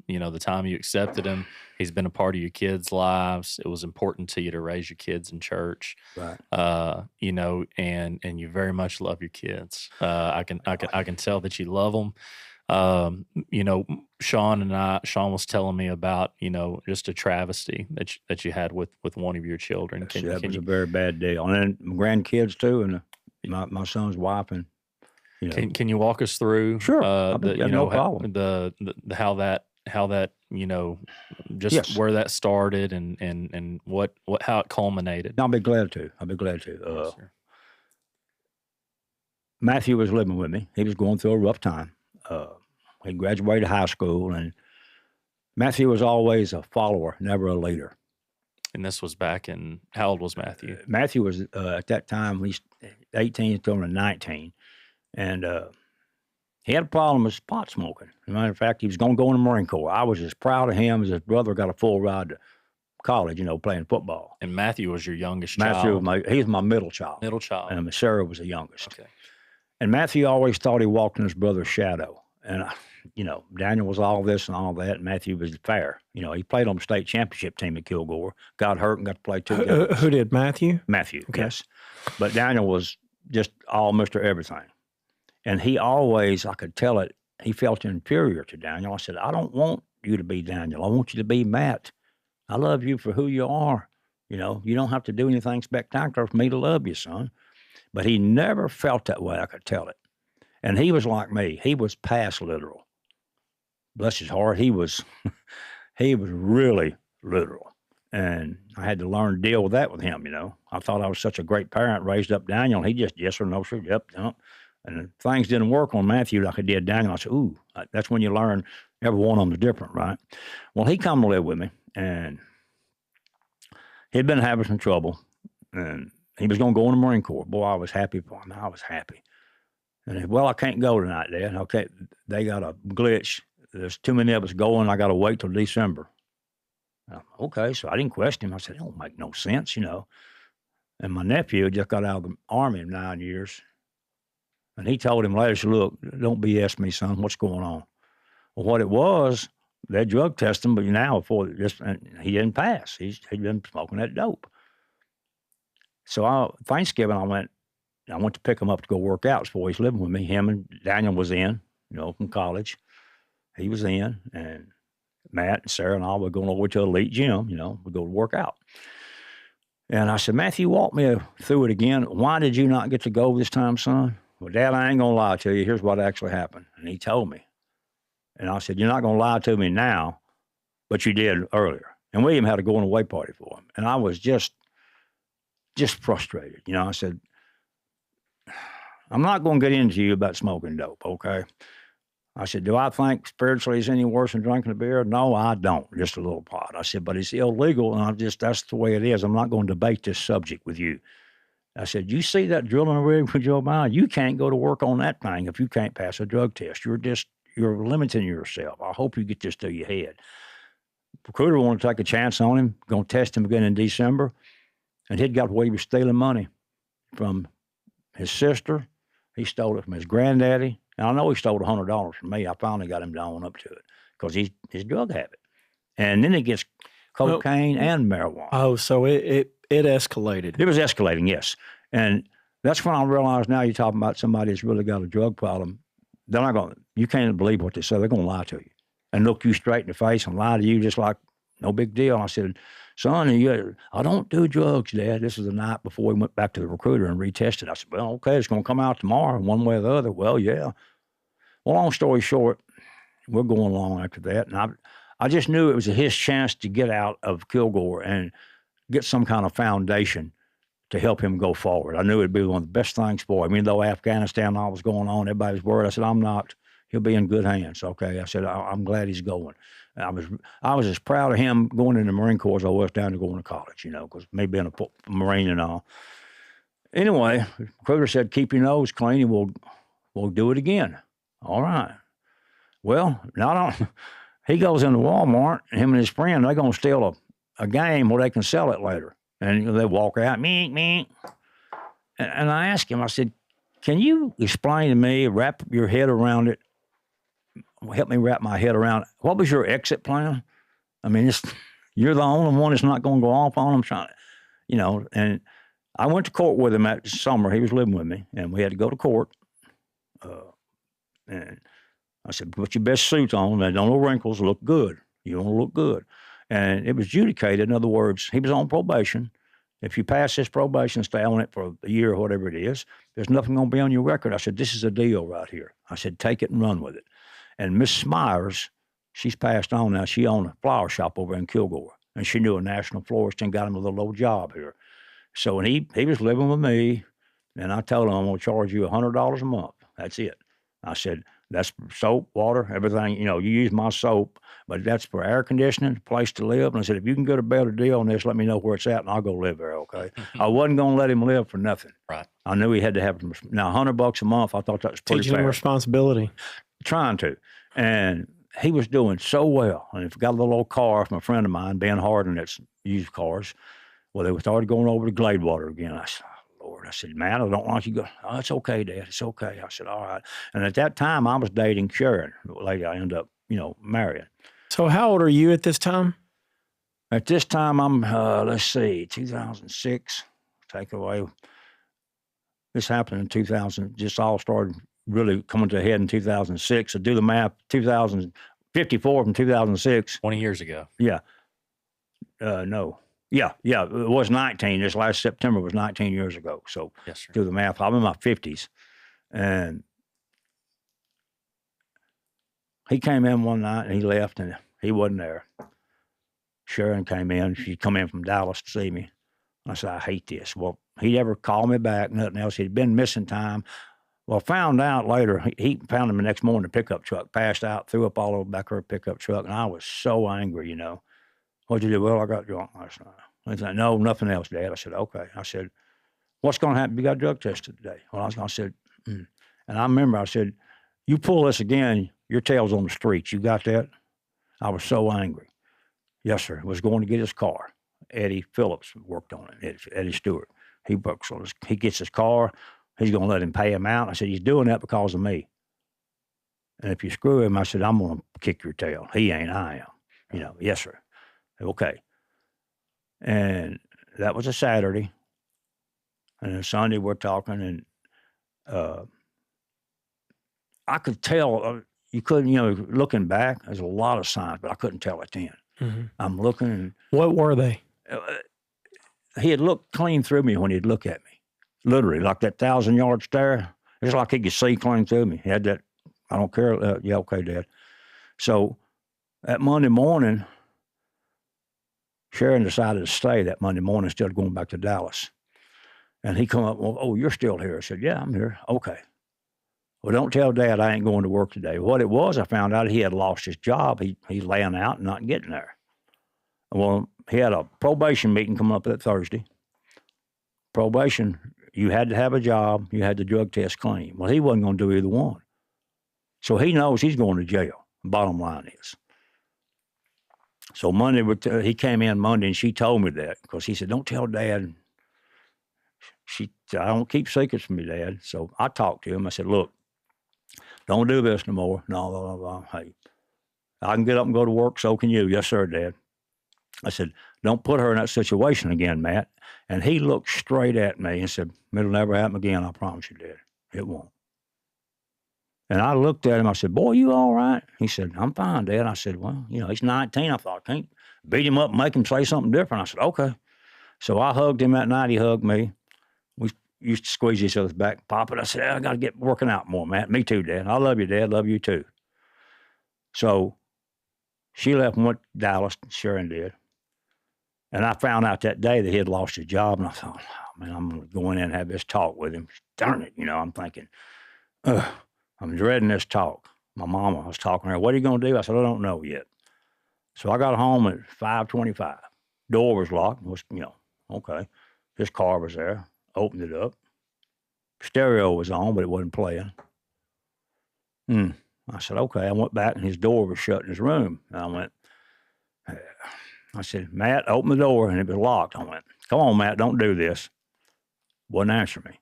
S3: the time you accepted Him, He's been a part of your kids' lives. It was important to you to raise your kids in church,
S1: right?
S3: And you very much love your kids. I can tell that you love them. Shaun was telling me about, just a travesty that you had with one of your children.
S1: Yes, that was a very bad deal. And then my grandkids too, and my son's wife. And
S3: can you walk us through?
S1: Sure, no problem.
S3: How that just
S1: yes.
S3: where that started and how it culminated.
S1: I'll be glad to.
S3: Yes,
S1: Matthew was living with me. He was going through a rough time. He graduated high school, and Matthew was always a follower, never a leader.
S3: And this was back in, how old was Matthew?
S1: Matthew was, at that time, he's 18, going to 19. And he had a problem with pot smoking. As a matter of fact, he was going to go in the Marine Corps. I was as proud of him as his brother got a full ride to college, playing football.
S3: And Matthew was your youngest
S1: child?
S3: Matthew,
S1: he was my middle child.
S3: Middle child.
S1: And Sarah was the youngest.
S3: Okay.
S1: And Matthew always thought he walked in his brother's shadow. And, Daniel was all this and all that, and Matthew was fair. He played on the state championship team at Kilgore, got hurt and got to play 2 games.
S2: Who did, Matthew?
S1: Matthew,
S2: okay.
S1: Yes. But Daniel was just all Mr. Everything. And he always, I could tell it, he felt inferior to Daniel. I said, I don't want you to be Daniel. I want you to be Matt. I love you for who you are. You know, you don't have to do anything spectacular for me to love you, son. But he never felt that way. I could tell it. And he was like me. He was past literal. Bless his heart. He was really literal. And I had to learn to deal with that with him, you know. I thought I was such a great parent, raised up Daniel, and he just, yes or no, sir, yep, yep. And if things didn't work on Matthew like I did Daniel, I said, ooh, that's when you learn every one of them is different, right? Well, he come to live with me, and he'd been having some trouble, and he was going to go in the Marine Corps. Boy, I was happy for him. I was happy. And he said, well, I can't go tonight, Dad. Okay, they got a glitch. There's too many of us going. I got to wait till December. Okay, so I didn't question him. I said, it don't make no sense, you know. And my nephew just got out of the Army in 9 years. And he told him later, said, look, don't BS me, son. What's going on? Well, what it was, they drug tested him, but now before this, and he didn't pass. He'd been smoking that dope. So Thanksgiving, I went to pick him up to go work out before he's living with me. Him and Daniel was in, you know, from college. He was in, and Matt and Sarah and I were going over to Elite Gym, you know, we go to work out. And I said, Matthew, walk me through it again. Why did you not get to go this time, son? Well, Dad, I ain't going to lie to you. Here's what actually happened. And he told me. And I said, you're not going to lie to me now, but you did earlier. And William had a going away party for him. And I was just frustrated. You know, I said, I'm not going to get into you about smoking dope, okay? I said, do I think spiritually is any worse than drinking a beer? No, I don't. Just a little pot. I said, but it's illegal, and that's the way it is. I'm not going to debate this subject with you. I said, you see that drilling rig with your mind? You can't go to work on that thing if you can't pass a drug test. You're limiting yourself. I hope you get this through your head. Recruiter wanted to take a chance on him, going to test him again in December, and he'd got where he was stealing money from his sister. He stole it from his granddaddy. And I know he stole $100 from me. I finally got him to own up to it because he's his drug habit. And then he gets cocaine and marijuana.
S2: Oh, so it escalated.
S1: It was escalating, yes. And that's when I realized now you're talking about somebody that's really got a drug problem. They're not going, you can't believe what they say. They're going to lie to you and look you straight in the face and lie to you just like no big deal. I said, son, I don't do drugs, Dad. This is the night before we went back to the recruiter and retested. I said, well, okay, it's going to come out tomorrow one way or the other. Well, yeah. Well, long story short, we're going along after that. And I just knew it was his chance to get out of Kilgore and get some kind of foundation to help him go forward. I knew it'd be one of the best things for him. Even though Afghanistan and all was going on, everybody was worried. I said, I'm not. He'll be in good hands. Okay. I said, I'm glad he's going. I was as proud of him going in the Marine Corps as I was down to going to college, you know, because me being a Marine and all. Anyway, the recruiter said, keep your nose clean and we'll do it again. All right. Well, he goes into Walmart, him and his friend, they're going to steal a game where they can sell it later. And they walk out, me. And I asked him, I said, can you explain to me, wrap your head around it, help me wrap my head around it. What was your exit plan? I mean, you're the only one that's not going to go off on him. Trying, you know, and I went to court with him that summer. He was living with me, and we had to go to court. And I said, put your best suits on. And don't no wrinkles. Look good. You want to look good. And it was adjudicated. In other words, he was on probation. If you pass this probation, stay on it for a year or whatever it is, there's nothing going to be on your record. I said, this is a deal right here. I said, take it and run with it. And Miss Smyers, she's passed on now. She owned a flower shop over in Kilgore. And she knew a national florist and got him a little old job here. So when he was living with me, and I told him, I'm going to charge you $100 a month. That's it. I said, that's soap, water, everything. You know, you use my soap, but that's for air conditioning, place to live. And I said, if you can get a better deal on this, let me know where it's at, and I'll go live there, okay? I wasn't going to let him live for nothing.
S3: Right.
S1: I knew he had to have, now $100 a month, I thought that was pretty
S2: Teaching
S1: fair.
S2: him responsibility.
S1: Trying to. And he was doing so well. And if got a little old car from a friend of mine, Ben Harden, that's used cars, well, they started going over to Gladewater again. I said, Lord, I said, man, I don't want you to go. Oh, it's okay, Dad. It's okay. I said, all right. And at that time, I was dating Sharon, the lady I ended up, marrying.
S2: So how old are you at this time?
S1: At this time, I'm, 2006. Take away. This happened in 2000. Just all started really coming to a head in 2006. So do the math, 2054 from 2006.
S3: 20 years ago.
S1: Yeah. No. Yeah, yeah, it was 19. This last September was 19 years ago. So
S3: Yes, sir.
S1: do the math. I'm in my 50s, and he came in one night and he left, and he wasn't there. Sharon came in. She come in from Dallas to see me. I said, I hate this. Well, he never called me back, nothing else. He'd been missing time. Well, found out later, he found him the next morning, the pickup truck, passed out, threw up all over the back of her pickup truck, and I was so angry, What'd you do? Well, I got drunk last night. He said, no, nothing else, Dad. I said, okay. I said, what's going to happen? You got drug tested today. Well, I said, and I remember I said, you pull this again, your tail's on the streets. You got that? I was so angry. Yes, sir. Was going to get his car. Eddie Phillips worked on it. Eddie Stewart. He works on he gets his car. He's going to let him pay him out. I said, he's doing that because of me. And if you screw him, I said, I'm going to kick your tail. He ain't, I am. Yes, sir. Okay. And that was a Saturday. And then Sunday we're talking, and I could tell, you couldn't, looking back, there's a lot of signs, but I couldn't tell it then.
S2: Mm-hmm.
S1: I'm looking, and
S2: What were they?
S1: He had looked clean through me when he'd look at me, literally, like that 1,000-yard stare. It's like he could see clean through me. He had that, I don't care, yeah, okay, Dad. So that Monday morning, Sharon decided to stay that Monday morning instead of going back to Dallas. And he come up, well, oh, you're still here. I said, yeah, I'm here. Okay. Well, don't tell Dad I ain't going to work today. What it was, I found out he had lost his job. He's laying out and not getting there. Well, he had a probation meeting coming up that Thursday. Probation, you had to have a job. You had the drug test clean. Well, he wasn't going to do either one. So he knows he's going to jail. Bottom line is. So Monday, he came in Monday and she told me that because he said, don't tell Dad. She said, I don't keep secrets from you, Dad. So I talked to him. I said, look, don't do this no more. No, blah, blah, blah. Hey, I can get up and go to work. So can you. Yes, sir, Dad. I said, don't put her in that situation again, Matt. And he looked straight at me and said, it'll never happen again. I promise you, Dad. It won't. And I looked at him. I said, boy, you all right? He said, I'm fine, Dad. I said, well, he's 19. I thought, I can't beat him up and make him say something different. I said, okay. So I hugged him that night. He hugged me. We used to squeeze each other's back, pop it. I said, I got to get working out more, Matt. Me too, Dad. I love you, Dad. Love you too. So she left and went to Dallas. Sharon did. And I found out that day that he had lost his job. And I thought, oh, man, I'm going to go in and have this talk with him. Darn it. I'm thinking, I'm dreading this talk. My mama, I was talking to her, what are you going to do? I said, I don't know yet. So I got home at 5:25. Door was locked. Okay. His car was there. Opened it up. Stereo was on, but it wasn't playing. I said, okay. I went back and his door was shut in his room. And I said, Matt, open the door, and it was locked. I went, come on, Matt, don't do this. Wouldn't answer me.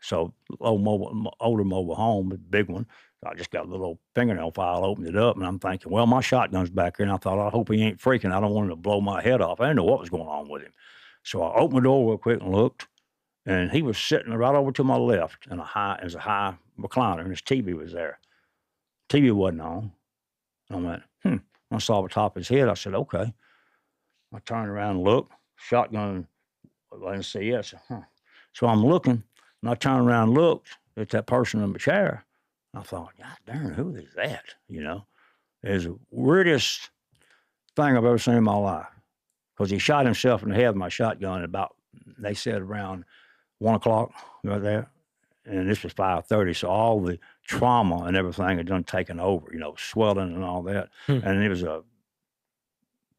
S1: So older mobile home, the big one, I just got a little fingernail file, opened it up, and I'm thinking, well, my shotgun's back here, and I thought, I hope he ain't freaking. I don't want him to blow my head off. I didn't know what was going on with him. So I opened the door real quick and looked, and he was sitting right over to my left in a high recliner, and his TV was there. TV wasn't on. I went, I saw the top of his head. I said, okay. I turned around and looked. Shotgun, I didn't see it. So I'm looking, and I turned around and looked at that person in the chair. I thought, God darn, who is that? It's the weirdest thing I've ever seen in my life. Because he shot himself in the head with my shotgun about, they said around 1 o'clock right there. And this was 5:30. So all the trauma and everything had done taken over, swelling and all that. And it was a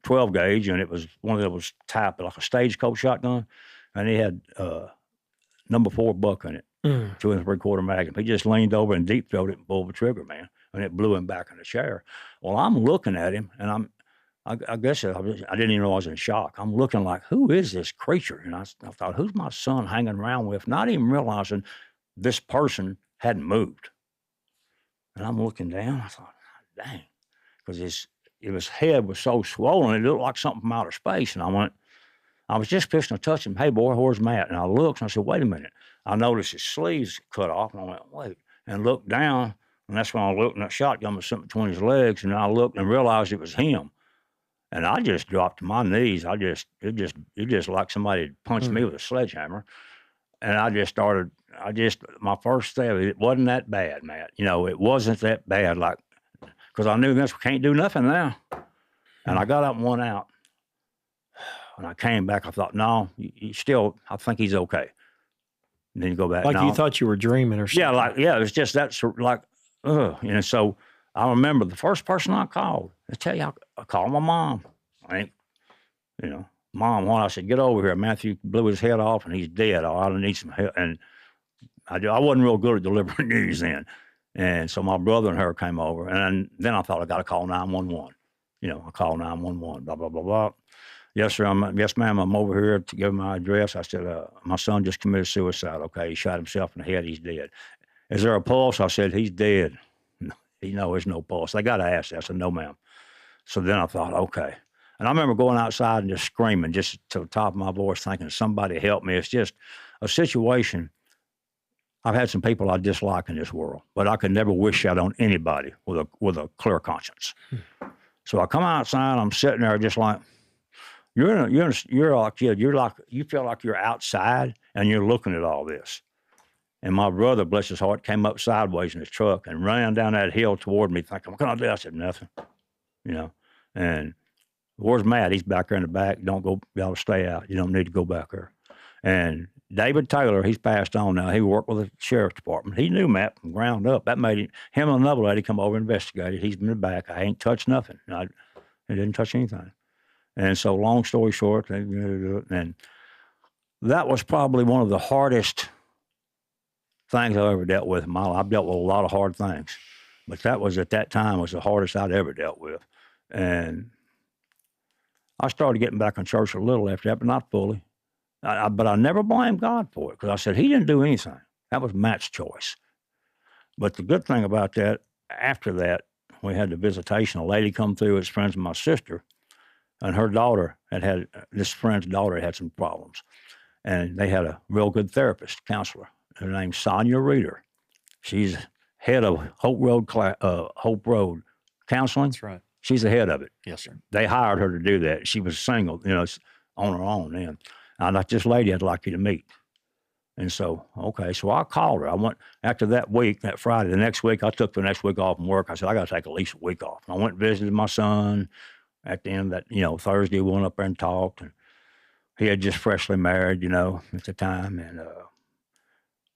S1: 12 gauge, and it was one that was typed like a stagecoach shotgun. And he had number 4 buck in it, 2 3/4 Magnum. He just leaned over and deep throated and pulled the trigger, man. And it blew him back in the chair. Well, I'm looking at him, and I guess I didn't even know I was in shock. I'm looking like, who is this creature? And I thought, who's my son hanging around with? Not even realizing this person hadn't moved. And I'm looking down. I thought, dang, because his head was so swollen, it looked like something from outer space. And I was just fixing to touch him. Hey, boy, where's Matt? And I looked, and I said, wait a minute. I noticed his sleeves cut off, and I went, wait, and looked down. And that's when I looked, and that shotgun was sitting between his legs. And I looked and realized it was him. And I just dropped to my knees. It just like somebody had punched me with a sledgehammer. And my first step, it wasn't that bad, Matt. It wasn't that bad. Like, because I knew this, we can't do nothing now. And I got up and went out. And I came back. I thought, no, I think he's okay. And then you go back.
S2: Like
S1: no.
S2: you thought you were dreaming or something.
S1: It was just that sort like, so I remember the first person I called. I tell you, I called my mom. Mom, I said, get over here. Matthew blew his head off and he's dead. I need some help. And I wasn't real good at delivering news then. And so my brother and her came over. And then I thought I got to call 911. I called 911, blah, blah, blah, blah. Yes, sir. Yes, ma'am. I'm over here to give my address. I said, my son just committed suicide. Okay. He shot himself in the head. He's dead. Is there a pulse? I said, he's dead. There's no pulse. They got to ask that. I said, no, ma'am. So then I thought, okay. And I remember going outside and just screaming, just to the top of my voice, thinking, somebody help me. It's just a situation. I've had some people I dislike in this world, but I could never wish that on anybody with a clear conscience. So I come outside, I'm sitting there just like, you feel like you're outside and you're looking at all this. And my brother, bless his heart, came up sideways in his truck and ran down that hill toward me, thinking, what can I do? I said, nothing, And where's Matt? He's back there in the back. Don't go, y'all stay out. You don't need to go back there. And David Taylor, he's passed on now. He worked with the sheriff's department. He knew Matt from ground up. That made him and another lady come over and investigate it. He's been in the back. I ain't touched nothing. I didn't touch anything. And so long story short, and that was probably one of the hardest things I've ever dealt with in my life. I've dealt with a lot of hard things, but that was at that time was the hardest I'd ever dealt with. And I started getting back in church a little after that, but not fully. But I never blamed God for it because I said, he didn't do anything. That was Matt's choice. But the good thing about that, after that, we had the visitation. A lady come through as friends of my sister, and her daughter this friend's daughter had some problems. And they had a real good therapist, counselor. Her name's Sonia Reeder. She's head of Hope Road Counseling.
S3: That's right.
S1: She's the head of it.
S3: Yes, sir.
S1: They hired her to do that. She was single, on her own then. And this lady I'd like you to meet. And so, okay, so I called her. I went, after that week, that Friday, the next week, I took the next week off from work. I said, I got to take at least a week off. And I went and visited my son. At the end of that, Thursday, we went up there and talked. And he had just freshly married, at the time. And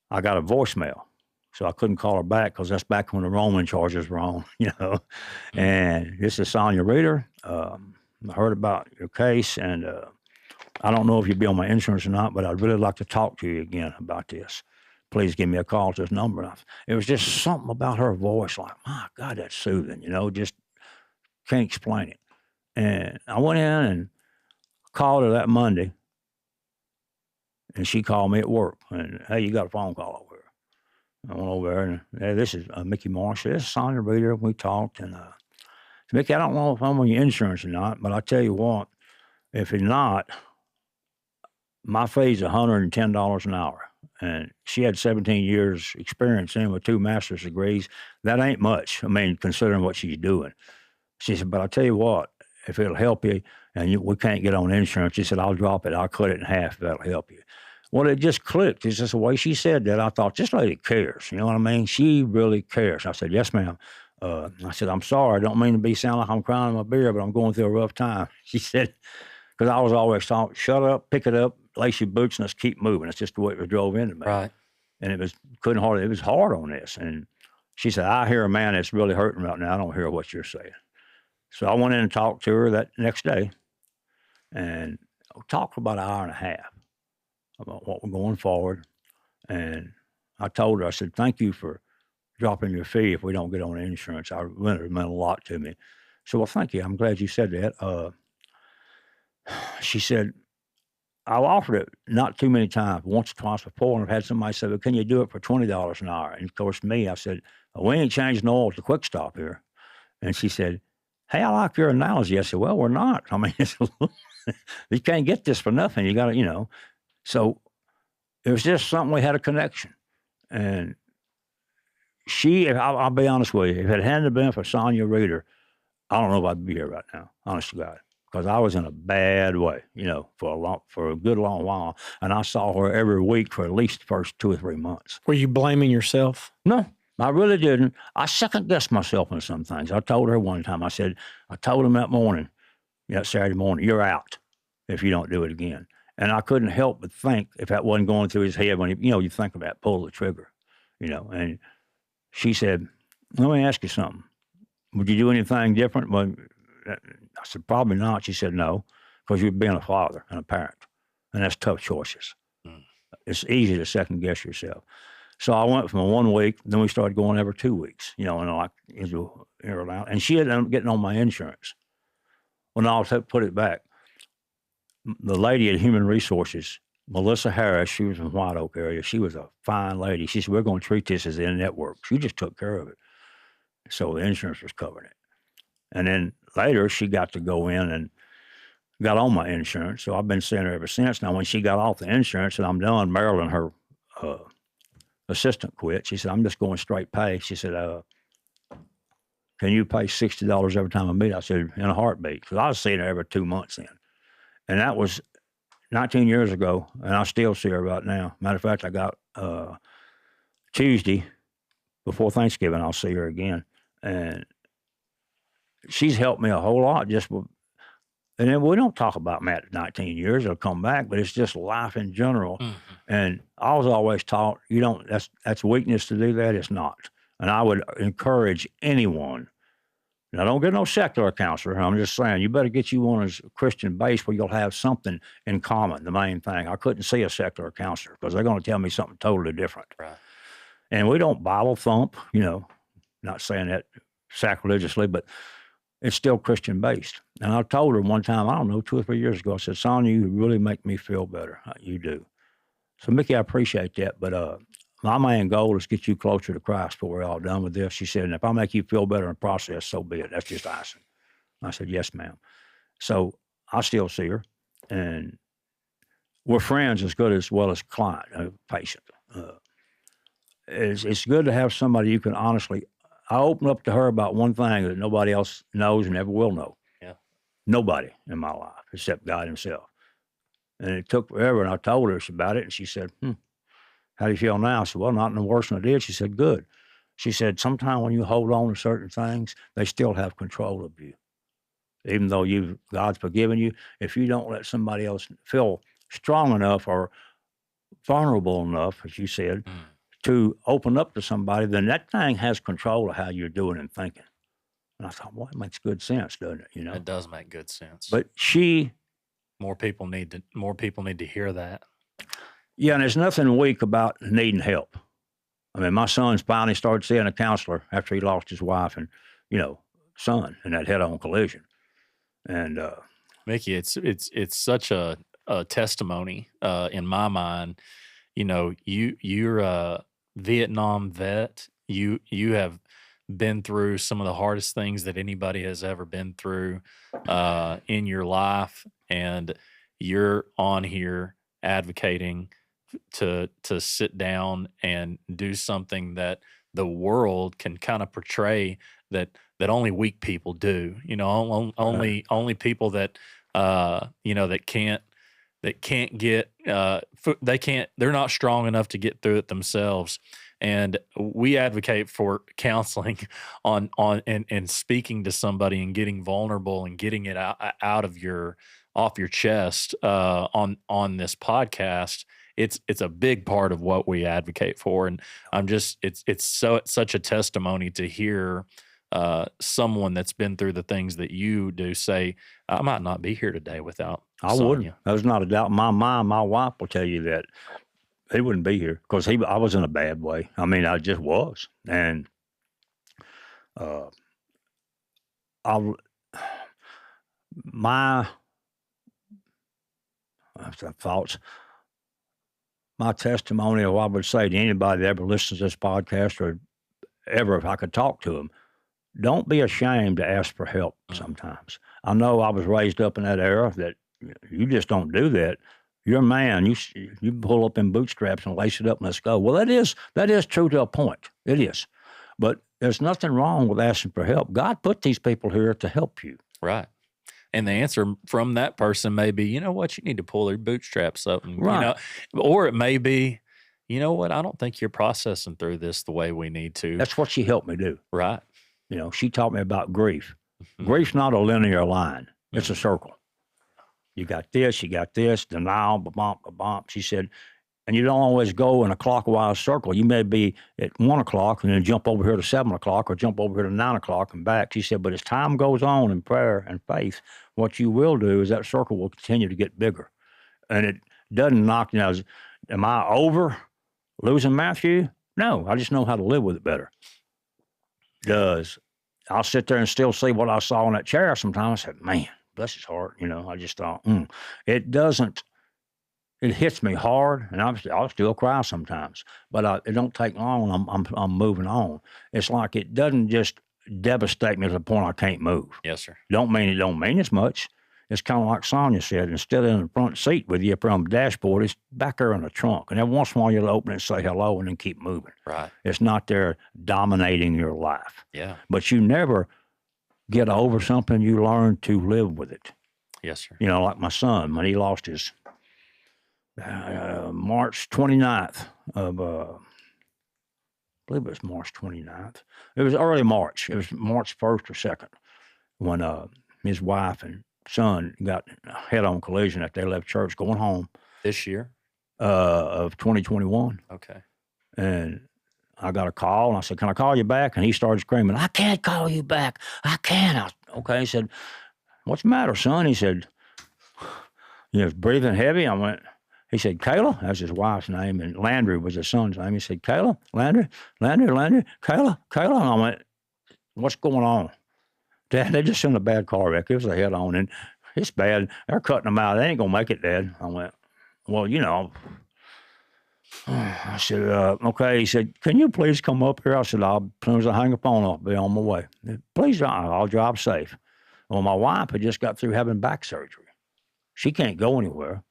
S1: I got a voicemail. So I couldn't call her back because that's back when the Roman charges were on, And this is Sonia Reeder. I heard about your case, and I don't know if you'd be on my insurance or not, but I'd really like to talk to you again about this. Please give me a call to this number. It was just something about her voice, like, my God, that's soothing, just can't explain it. And I went in and called her that Monday, and she called me at work. And, hey, you got a phone call over here. I went over there, and hey, this is Mickey Marsh. This is Sonia Reeder. We talked, and Mickey, I don't know if I'm on your insurance or not, but I tell you what, if you're not, my fee's $110 an hour. And she had 17 years experience in with 2 master's degrees. That ain't much, considering what she's doing. She said, but I tell you what, if it'll help you, and we can't get on insurance, she said, I'll drop it. I'll cut it in half if that'll help you. Well, it just clicked. It's just the way she said that. I thought, this lady cares. You know what I mean? She really cares. I said, yes, ma'am. I said, I'm sorry. I don't mean to sound like I'm crying in my beer, but I'm going through a rough time. She said, because I was always taught, shut up, pick it up, lace your boots, and let's keep moving. That's just the way it was drove into me.
S3: Right.
S1: And it was hard on this. And she said, I hear a man that's really hurting right now. I don't hear what you're saying. So I went in and talked to her that next day, and I talked for about an hour and a half about what we're going forward. And I told her, I said, thank you for dropping your fee if we don't get on insurance. It meant a lot to me. So, well, thank you. I'm glad you said that. She said, I've offered it not too many times, once or twice before, and I've had somebody say, well, can you do it for $20 an hour? And of course, I said, we ain't changing oil at the quick stop here. And she said, hey, I like your analogy. I said, well, we're not. You can't get this for nothing. You got to, So it was just something we had a connection. And I'll be honest with you, if it hadn't been for Sonia Reeder, I don't know if I'd be here right now, honest to God. because I was in a bad way, for a good long while. And I saw her every week for at least the first 2 or 3 months.
S2: Were you blaming yourself?
S1: No, I really didn't. I second-guessed myself on some things. I told her one time, I told him that morning, Saturday morning, you're out if you don't do it again. And I couldn't help but think, if that wasn't going through his head when you think about pull the trigger, and she said, let me ask you something. Would you do anything different? Well, I said, probably not. She said, no, because you're being a father and a parent, and that's tough choices. Mm. It's easy to second guess yourself. So I went from 1 week, then we started going every 2 weeks, and she ended up getting on my insurance. Well, no, I'll put it back. The lady at Human Resources, Melissa Harris, she was from White Oak area. She was a fine lady. She said, we're going to treat this as in-network. She just took care of it. So the insurance was covering it. And then later, she got to go in and got on my insurance. So I've been seeing her ever since. Now, when she got off the insurance and I'm done, Marilyn, her assistant, quit. She said, I'm just going straight pay. She said, can you pay $60 every time I meet? I said, in a heartbeat, because I was seeing her every 2 months then. And that was 19 years ago, and I still see her right now. Matter of fact, I got Tuesday, before Thanksgiving, I'll see her again. And she's helped me a whole lot. And then we don't talk about Matt 19 years, it'll come back, but it's just life in general. Mm-hmm. And I was always taught, that's weakness to do that. It's not. And I would encourage anyone. Now, don't get no secular counselor. I'm just saying, you better get you one that's Christian based where you'll have something in common, the main thing. I couldn't see a secular counselor because they're going to tell me something totally different. Right. And we don't Bible thump, not saying that sacrilegiously, but it's still Christian based. And I told her one time, I don't know, 2 or 3 years ago, I said, Sonia, you really make me feel better. You do. So, Mickey, I appreciate that. But my main goal is get you closer to Christ before we're all done with this. She said, and if I make you feel better in the process, so be it. That's just icing. I said, yes, ma'am. So I still see her, and we're friends as well as client, patient. It's good to have somebody you can honestly. I open up to her about one thing that nobody else knows and never will know. Yeah. Nobody in my life except God himself. And it took forever, and I told her about it, and she said, how do you feel now? I said, well, not no worse than I did. She said, good. She said, sometimes when you hold on to certain things, they still have control of you. Even though God's forgiven you, if you don't let somebody else feel strong enough or vulnerable enough, as you said, to open up to somebody, then that thing has control of how you're doing and thinking. And I thought, well, it makes good sense, doesn't it?
S3: It does make good sense.
S1: But
S3: more people need to hear that.
S1: Yeah, and there's nothing weak about needing help. I mean, my son's finally started seeing a counselor after he lost his wife and, son in that head-on collision. And
S3: Mickey, it's such a testimony in my mind. You're a Vietnam vet. You have been through some of the hardest things that anybody has ever been through in your life, and you're on here advocating to sit down and do something that the world can kind of portray that only weak people do. Only people that that can't get they're not strong enough to get through it themselves. And we advocate for counseling and speaking to somebody and getting vulnerable and getting it out of off your chest on this podcast. It's a big part of what we advocate for, and it's such a testimony to hear someone that's been through the things that you do say, I might not be here today without Sonia.
S1: Wouldn't. There's not a doubt. My wife will tell you that he wouldn't be here because I was in a bad way. I mean, I just was, and my thoughts. My testimony, or I would say to anybody that ever listens to this podcast or ever, if I could talk to them, don't be ashamed to ask for help sometimes. I know I was raised up in that era that you just don't do that. You're a man. You pull up in bootstraps and lace it up and let's go. Well, that is true to a point. It is. But there's nothing wrong with asking for help. God put these people here to help you.
S3: Right. And the answer from that person may be, you know what, you need to pull your bootstraps up, and
S1: Right.
S3: or it may be, you know what, I don't think you're processing through this the way we need to.
S1: That's what she helped me do.
S3: Right.
S1: She taught me about grief.
S3: Mhm.
S1: Grief's not a linear line. It's a
S3: Mhm.
S1: circle. You got this, denial, ba-bump, ba-bump. She said, and you don't always go in a clockwise circle. You may be at 1 o'clock and then jump over here to 7 o'clock or jump over here to 9 o'clock and back. She said, but as time goes on in prayer and faith, what you will do is that circle will continue to get bigger. And it doesn't knock, am I over losing Matthew? No, I just know how to live with it better. Does I'll sit there and still see what I saw in that chair sometimes. I said, man, bless his heart. I just thought, it doesn't. It hits me hard, and I'll still cry sometimes. But it don't take long. I'm moving on. It's like it doesn't just devastate me to the point I can't move.
S3: Yes, sir.
S1: It don't mean as much. It's kind of like Sonia said. Instead of in the front seat with you up on the dashboard, it's back there in the trunk. And every once in a while you'll open it and say hello and then keep moving.
S3: Right.
S1: It's not there dominating your life.
S3: Yeah.
S1: But you never get over something. You learn to live with it.
S3: Yes, sir.
S1: Like my son, when he lost his March 29th of, I believe it was March 29th. It was early March. It was March 1st or 2nd when his wife and son got a head-on collision after they left church going home.
S3: This year?
S1: Of 2021.
S3: Okay.
S1: And I got a call, and I said, can I call you back? And he started screaming, I can't call you back. I can't. Okay. He said, what's the matter, son? He said, breathing heavy. He said, Kayla, that's his wife's name, and Landry was his son's name. He said, Kayla, Landry, Kayla. And I went, what's going on? Dad, they just in a bad car wreck. It was a head-on, and it's bad. They're cutting them out. They ain't going to make it, Dad. I went, well, I said, okay. He said, can you please come up here? I said, as soon as I hang the phone, I'll be on my way. Please, I'll drive safe. Well, my wife had just got through having back surgery. She can't go anywhere.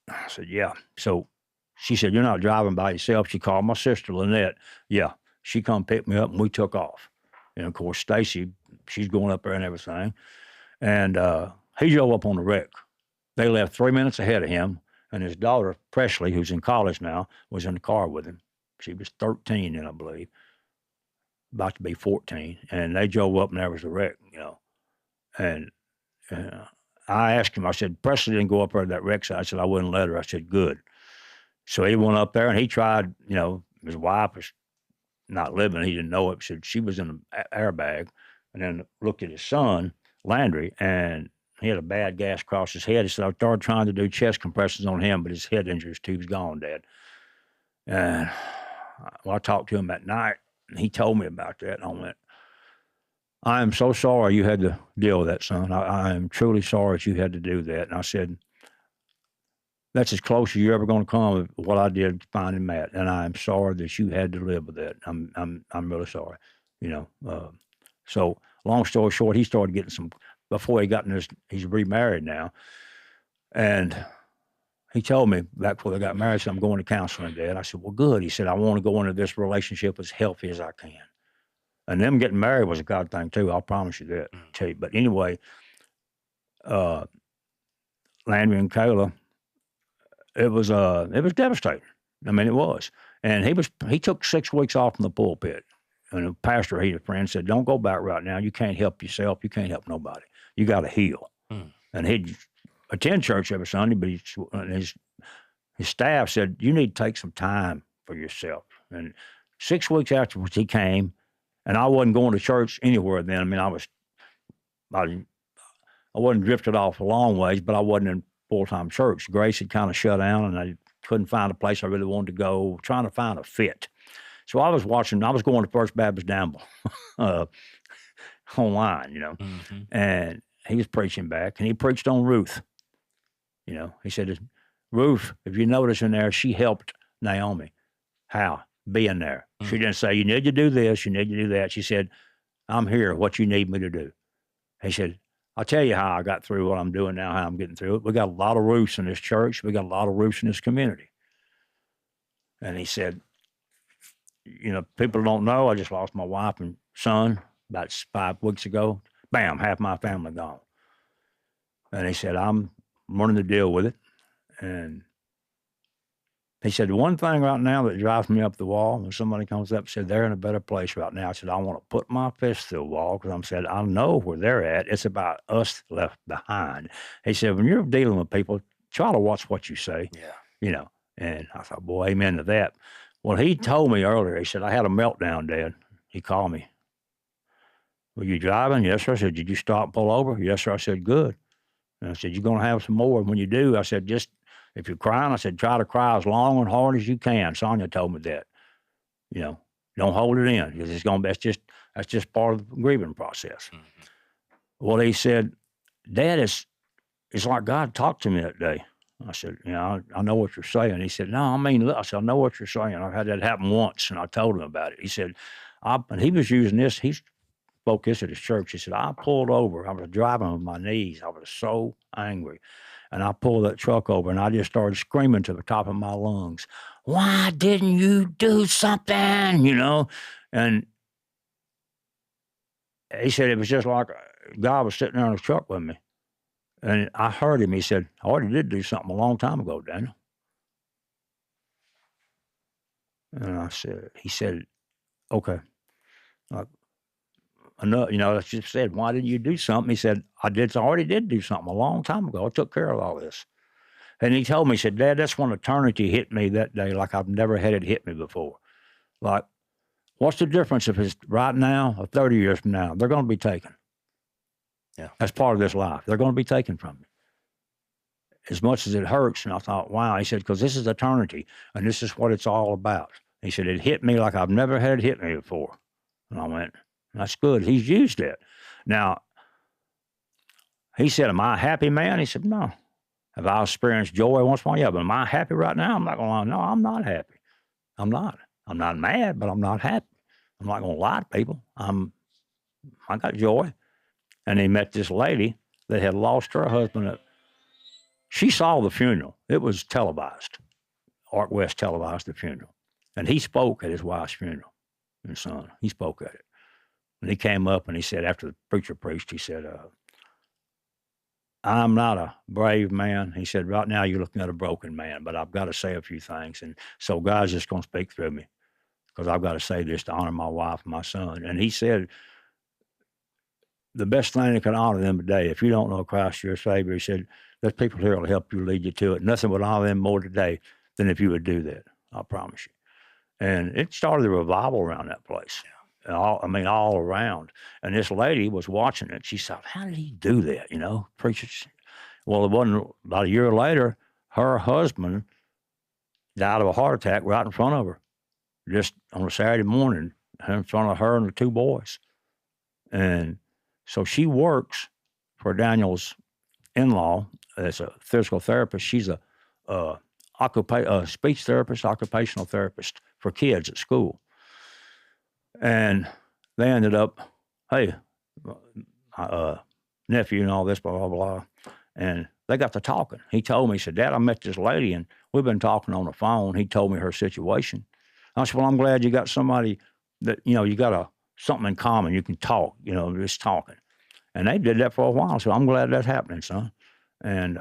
S1: I said, yeah. So she said, you're not driving by yourself. She called my sister, Lynette. Yeah. She come pick me up, and we took off. And, of course, Stacy, she's going up there and everything. And he drove up on the wreck. They left 3 minutes ahead of him, and his daughter, Presley, who's in college now, was in the car with him. She was 13 then, I believe, about to be 14. And they drove up, and there was a wreck, And I asked him, I said, Presley didn't go up there to that wreck site. I said, I wouldn't let her. I said, good. So he went up there, and he tried, his wife was not living. He didn't know it. Said she was in an airbag, and then looked at his son, Landry, and he had a bad gash across his head. He said, I started trying to do chest compressions on him, but his head injuries too was gone, Dad. And I talked to him that night, and he told me about that, and I went, I am so sorry you had to deal with that, son. I am truly sorry that you had to do that. And I said, that's as close as you're ever going to come with what I did finding Matt, and I am sorry that you had to live with that. I'm really sorry, So long story short, he started getting some before he got in this. He's remarried now, and he told me back before they got married, said, I'm going to counseling, Dad. I said, well, good. He said, I want to go into this relationship as healthy as I can. And them getting married was a God thing too. I'll promise you that. Too. But anyway, Landry and Kayla, it was devastating. I mean, it was. And he took 6 weeks off from the pulpit. And the pastor, a friend, said, don't go back right now. You can't help yourself. You can't help nobody. You got to heal. And he'd attend church every Sunday, but his staff said, you need to take some time for yourself. And 6 weeks afterwards, he came, and I wasn't going to church anywhere then. I mean, I wasn't drifted off a long ways, but I wasn't in full-time church. Grace had kind of shut down, and I couldn't find a place I really wanted to go, trying to find a fit. So I was going to First Baptist Danville online, and he was preaching back, and he preached on Ruth. He said, Ruth, if you notice in there, she helped Naomi. How? Being there. She didn't say, you need to do this, you need to do that. She said, I'm here, what you need me to do. He said, I'll tell you how I got through what I'm doing now, how I'm getting through it. We got a lot of Ruths in this church. We got a lot of Ruths in this community. And he said, people don't know, I just lost my wife and son about 5 weeks ago Bam, half my family gone. And he said, I'm learning to deal with it. And he said, the one thing right now that drives me up the wall, when somebody comes up and said, they're in a better place right now, I said, I want to put my fist through the wall because I said, I know where they're at. It's about us left behind. He said, when you're dealing with people, try to watch what you say.
S3: Yeah.
S1: You know, and I thought, boy, amen to that. Well, he told me earlier, he said, I had a meltdown, Dad. He called me. Were you driving? Yes, sir. I said, did you stop and pull over? Yes, sir. I said, good. And I said, you're going to have some more. And when you do, I said, just, if you're crying, I said, try to cry as long and hard as you can. Sonia told me that, you know, don't hold it in because it's going to, that's just part of the grieving process.
S3: Mm-hmm.
S1: Well, he said, Dad, it's like God talked to me that day. I said, you know, I know what you're saying. He said, no, I mean, look, I said, I know what you're saying. I've had that happen once, and I told him about it. He said, and he was using this. He spoke this at his church. He said, I pulled over. I was driving with my knees. I was so angry. And I pulled that truck over, and I just started screaming to the top of my lungs, why didn't you do something, you know? And he said it was just like God was sitting there in the truck with me. And I heard him. He said, I already did do something a long time ago, Daniel. And I said, he said, okay. Enough, you know, I just said, why didn't you do something? He said, I already did do something a long time ago. I took care of all this. And he told me, he said, Dad, that's when eternity hit me that day like I've never had it hit me before. Like, what's the difference if it's right now or 30 years from now? They're going to be taken.
S3: Yeah.
S1: That's part of this life. They're going to be taken from you. As much as it hurts. And I thought, wow. He said, because this is eternity and this is what it's all about. He said, it hit me like I've never had it hit me before. And I went, that's good. He's used it. Now, he said, am I a happy man? He said, no. Have I experienced joy once in a while? Yeah, but am I happy right now? I'm not going to lie. No, I'm not happy. I'm not. I'm not mad, but I'm not happy. I'm not going to lie to people. I got joy. And he met this lady that had lost her husband. She saw the funeral. It was televised. Art West televised the funeral. And he spoke at his wife's funeral, his son. He spoke at it. And he came up and he said, after the preacher preached, he said, I'm not a brave man. He said, right now you're looking at a broken man, but I've got to say a few things. And so God's just going to speak through me because I've got to say this to honor my wife and my son. And he said, the best thing that can honor them today, if you don't know Christ, your Savior, he said, there's people here that'll help you lead you to it. Nothing would honor them more today than if you would do that. I promise you. And it started a revival around that place. All around. And this lady was watching it. She said, how did he do that? You know, preachers. Well, it wasn't about a year later, her husband died of a heart attack right in front of her, just on a Saturday morning, in front of her and the two boys. And so she works for Daniel's in-law as a physical therapist. She's a speech therapist, occupational therapist for kids at school. And they ended up, hey, nephew and all this, blah, blah, blah. And they got to talking. He told me, he said, Dad, I met this lady and we've been talking on the phone. He told me her situation. I said, well, I'm glad you got somebody that, you know, you got something in common. You can talk, you know, just talking. And they did that for a while. So I'm glad that's happening, son. And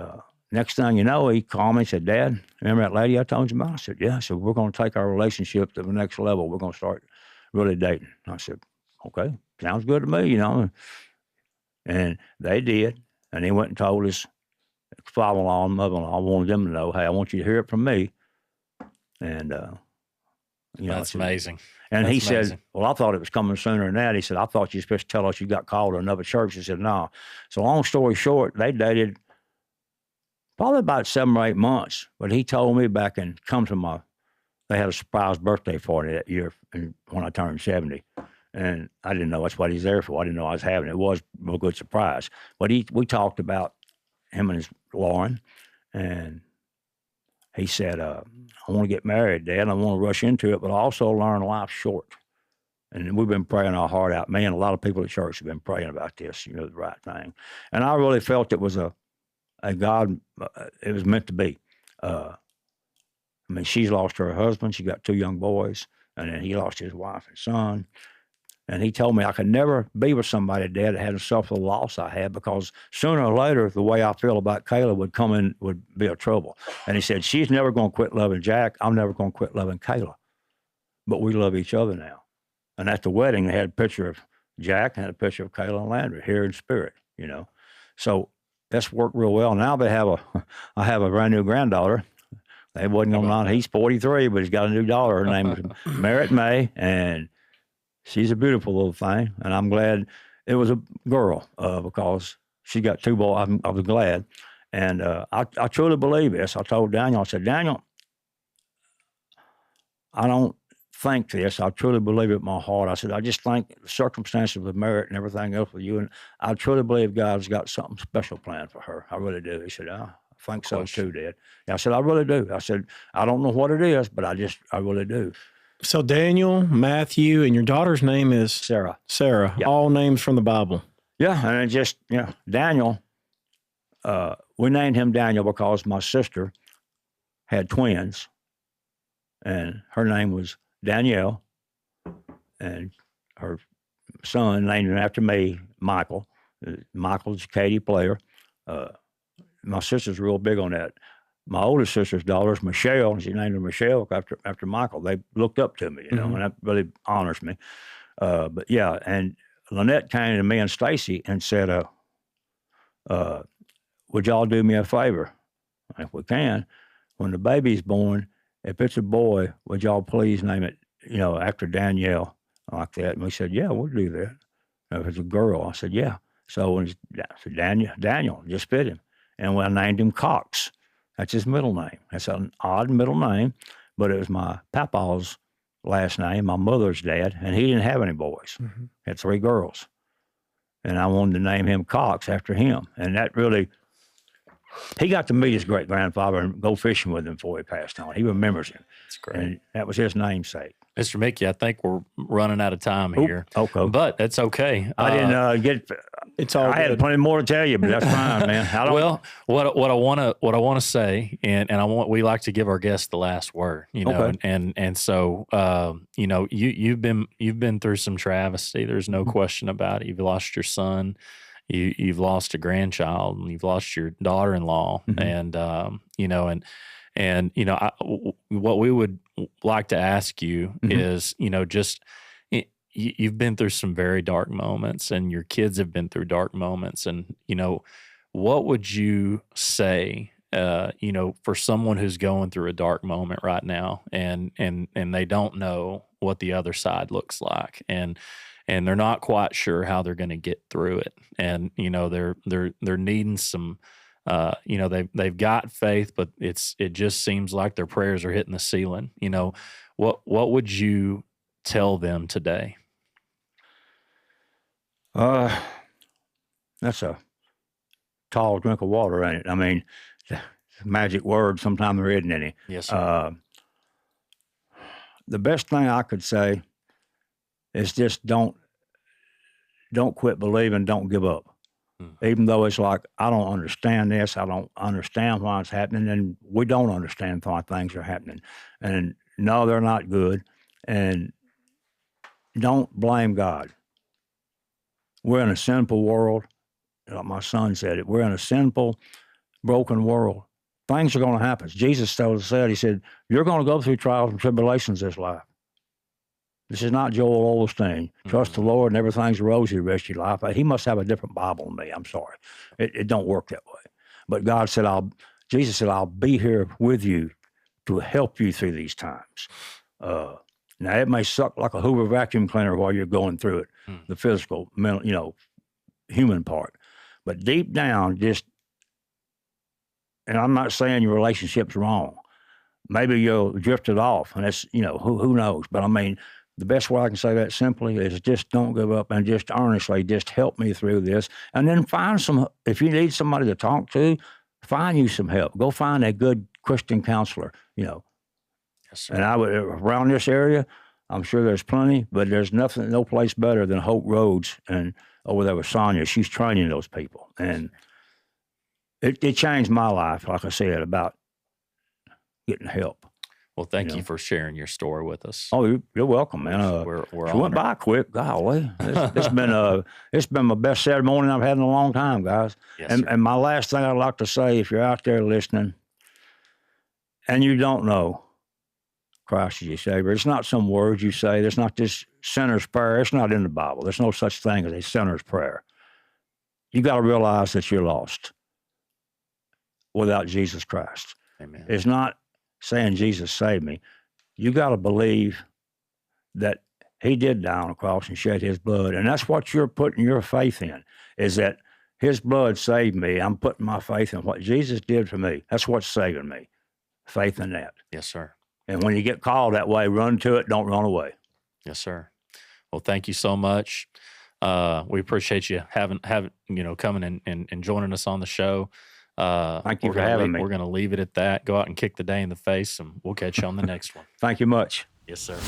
S1: next thing you know, he called me and said, Dad, remember that lady I told you about? I said, yeah. I said, we're going to take our relationship to the next level. We're going to start really dating. I said, okay, sounds good to me, you know. And they did. And he went and told his father-in-law and mother-in-law, I wanted them to know, hey, I want you to hear it from me. And, you know,
S3: That's amazing.
S1: And
S3: That's
S1: he
S3: amazing.
S1: said, well, I thought it was coming sooner than that. He said, I thought you were supposed to tell us you got called to another church. He said, no. So long story short, they dated probably about 7 or 8 months. But he told me back and they had a surprise birthday party that year when I turned 70. And I didn't know that's what he's there for. I didn't know I was having it. It was a good surprise. But we talked about him and his Lauren, and he said, I want to get married, Dad. I want to rush into it, but I also learn life's short. And we've been praying our heart out. Me and a lot of people at church have been praying about this, you know, the right thing. And I really felt it was a God, it was meant to be. She's lost her husband. She got 2 young boys, and then he lost his wife and son. And he told me I could never be with somebody, Dad, that hadn't suffered the loss I had, because sooner or later, the way I feel about Kayla would be a trouble. And he said, she's never going to quit loving Jack. I'm never going to quit loving Kayla. But we love each other now. And at the wedding, they had a picture of Jack and had a picture of Kayla and Landry here in spirit, you know. So that's worked real well. Now I have a brand new granddaughter. They wasn't going on. He's 43, but he's got a new daughter. Her name is Merritt May, and she's a beautiful little thing. And I'm glad it was a girl because she got 2 boys. I was glad. And I truly believe this. I told Daniel, I said, Daniel, I don't think this. I truly believe it in my heart. I said, I just think the circumstances with Merritt and everything else with you, and I truly believe God's got something special planned for her. I really do. He said, I think so too, Dad. And I said, I really do. I said, I don't know what it is, but I really do.
S2: So Daniel, Matthew, and your daughter's name is?
S1: Sarah.
S2: Sarah. Yeah. All names from the Bible.
S1: Yeah, and it just, Daniel, we named him Daniel because my sister had twins, and her name was Danielle, and her son named him after me, Michael. Michael's a Katie player. My sister's real big on that. My oldest sister's daughter is Michelle, and she named her Michelle after Michael. They looked up to me, and that really honors me. But yeah, and Lynette came to me and Stacy and said, would y'all do me a favor? If we can, when the baby's born, if it's a boy, would y'all please name it, after Danielle, like that? And we said, yeah, we'll do that. If it's a girl, I said, yeah. So when Daniel just fit him. And I named him Cox. That's his middle name. That's an odd middle name, but it was my papa's last name, my mother's dad, and he didn't have any boys. Mm-hmm. He had 3 girls. And I wanted to name him Cox after him. And that really, he got to meet his great-grandfather and go fishing with him before he passed on. He remembers him. That's great. And that was his namesake.
S3: Mr. Mickey, I think we're running out of time here.
S1: Okay.
S3: But that's okay.
S1: I didn't get it's all I had plenty more to tell you, but that's fine, man.
S3: Well, what I want to say, and we like to give our guests the last word, okay. and so you've been through some travesty. There's no question about it. You've lost your son. You've lost a grandchild, and you've lost your daughter-in-law, mm-hmm. And what we would like to ask you mm-hmm. is, you've been through some very dark moments, and your kids have been through dark moments, and what would you say, for someone who's going through a dark moment right now, and they don't know what the other side looks like, and they're not quite sure how they're going to get through it, and they're needing some. They've got faith, but it just seems like their prayers are hitting the ceiling. What would you tell them today?
S1: That's a tall drink of water, ain't it? I mean, it's a magic word. Sometimes there isn't any.
S3: Yes, sir.
S1: The best thing I could say is just don't quit believing. Don't give up. Even though it's like, I don't understand this, I don't understand why it's happening, and we don't understand why things are happening. And no, they're not good. And don't blame God. We're in a sinful world. Like my son said it, we're in a sinful, broken world. Things are going to happen. Jesus said, he said, you're going to go through trials and tribulations this life. This is not Joel Osteen. Trust the Lord and everything's rosy the rest of your life. He must have a different Bible than me. I'm sorry. It don't work that way. But Jesus said, I'll be here with you to help you through these times. Now, it may suck like a Hoover vacuum cleaner while you're going through it, the physical, mental, human part. But deep down, and I'm not saying your relationship's wrong. Maybe you'll drift it off, and that's, who knows. But I mean, the best way I can say that simply is just don't give up and just earnestly just help me through this. And then if you need somebody to talk to, find you some help. Go find a good Christian counselor, Yes, sir. And around this area, I'm sure there's plenty, but there's no place better than Hope Roads and over there with Sonia. She's training those people. And it changed my life, like I said, about getting help.
S3: Well, thank
S1: know.
S3: you for sharing your story with us.
S1: Oh, you're welcome, man.
S3: We're
S1: She went
S3: honored.
S1: by quick. Golly, it's been my best Saturday morning I've had in a long time, guys.
S3: Yes, sir.
S1: And my last thing I'd like to say, if you're out there listening, and you don't know Christ as your Savior, it's not some words you say. There's not this sinner's prayer. It's not in the Bible. There's no such thing as a sinner's prayer. You got to realize that you're lost without Jesus Christ.
S3: Amen.
S1: It's not saying Jesus saved me. You got to believe that he did die on the cross and shed his blood. And that's what you're putting your faith in, is that his blood saved me. I'm putting my faith in what Jesus did for me. That's what's saving me. Faith in that.
S3: Yes, sir.
S1: And when you get called that way, run to it. Don't run away.
S3: Yes, sir. Well, thank you so much. We appreciate you having coming and joining us on the show.
S1: Thank you for having me.
S3: We're going to leave it at that. Go out and kick the day in the face, and we'll catch you on the next one.
S1: Thank you much.
S3: Yes, sir.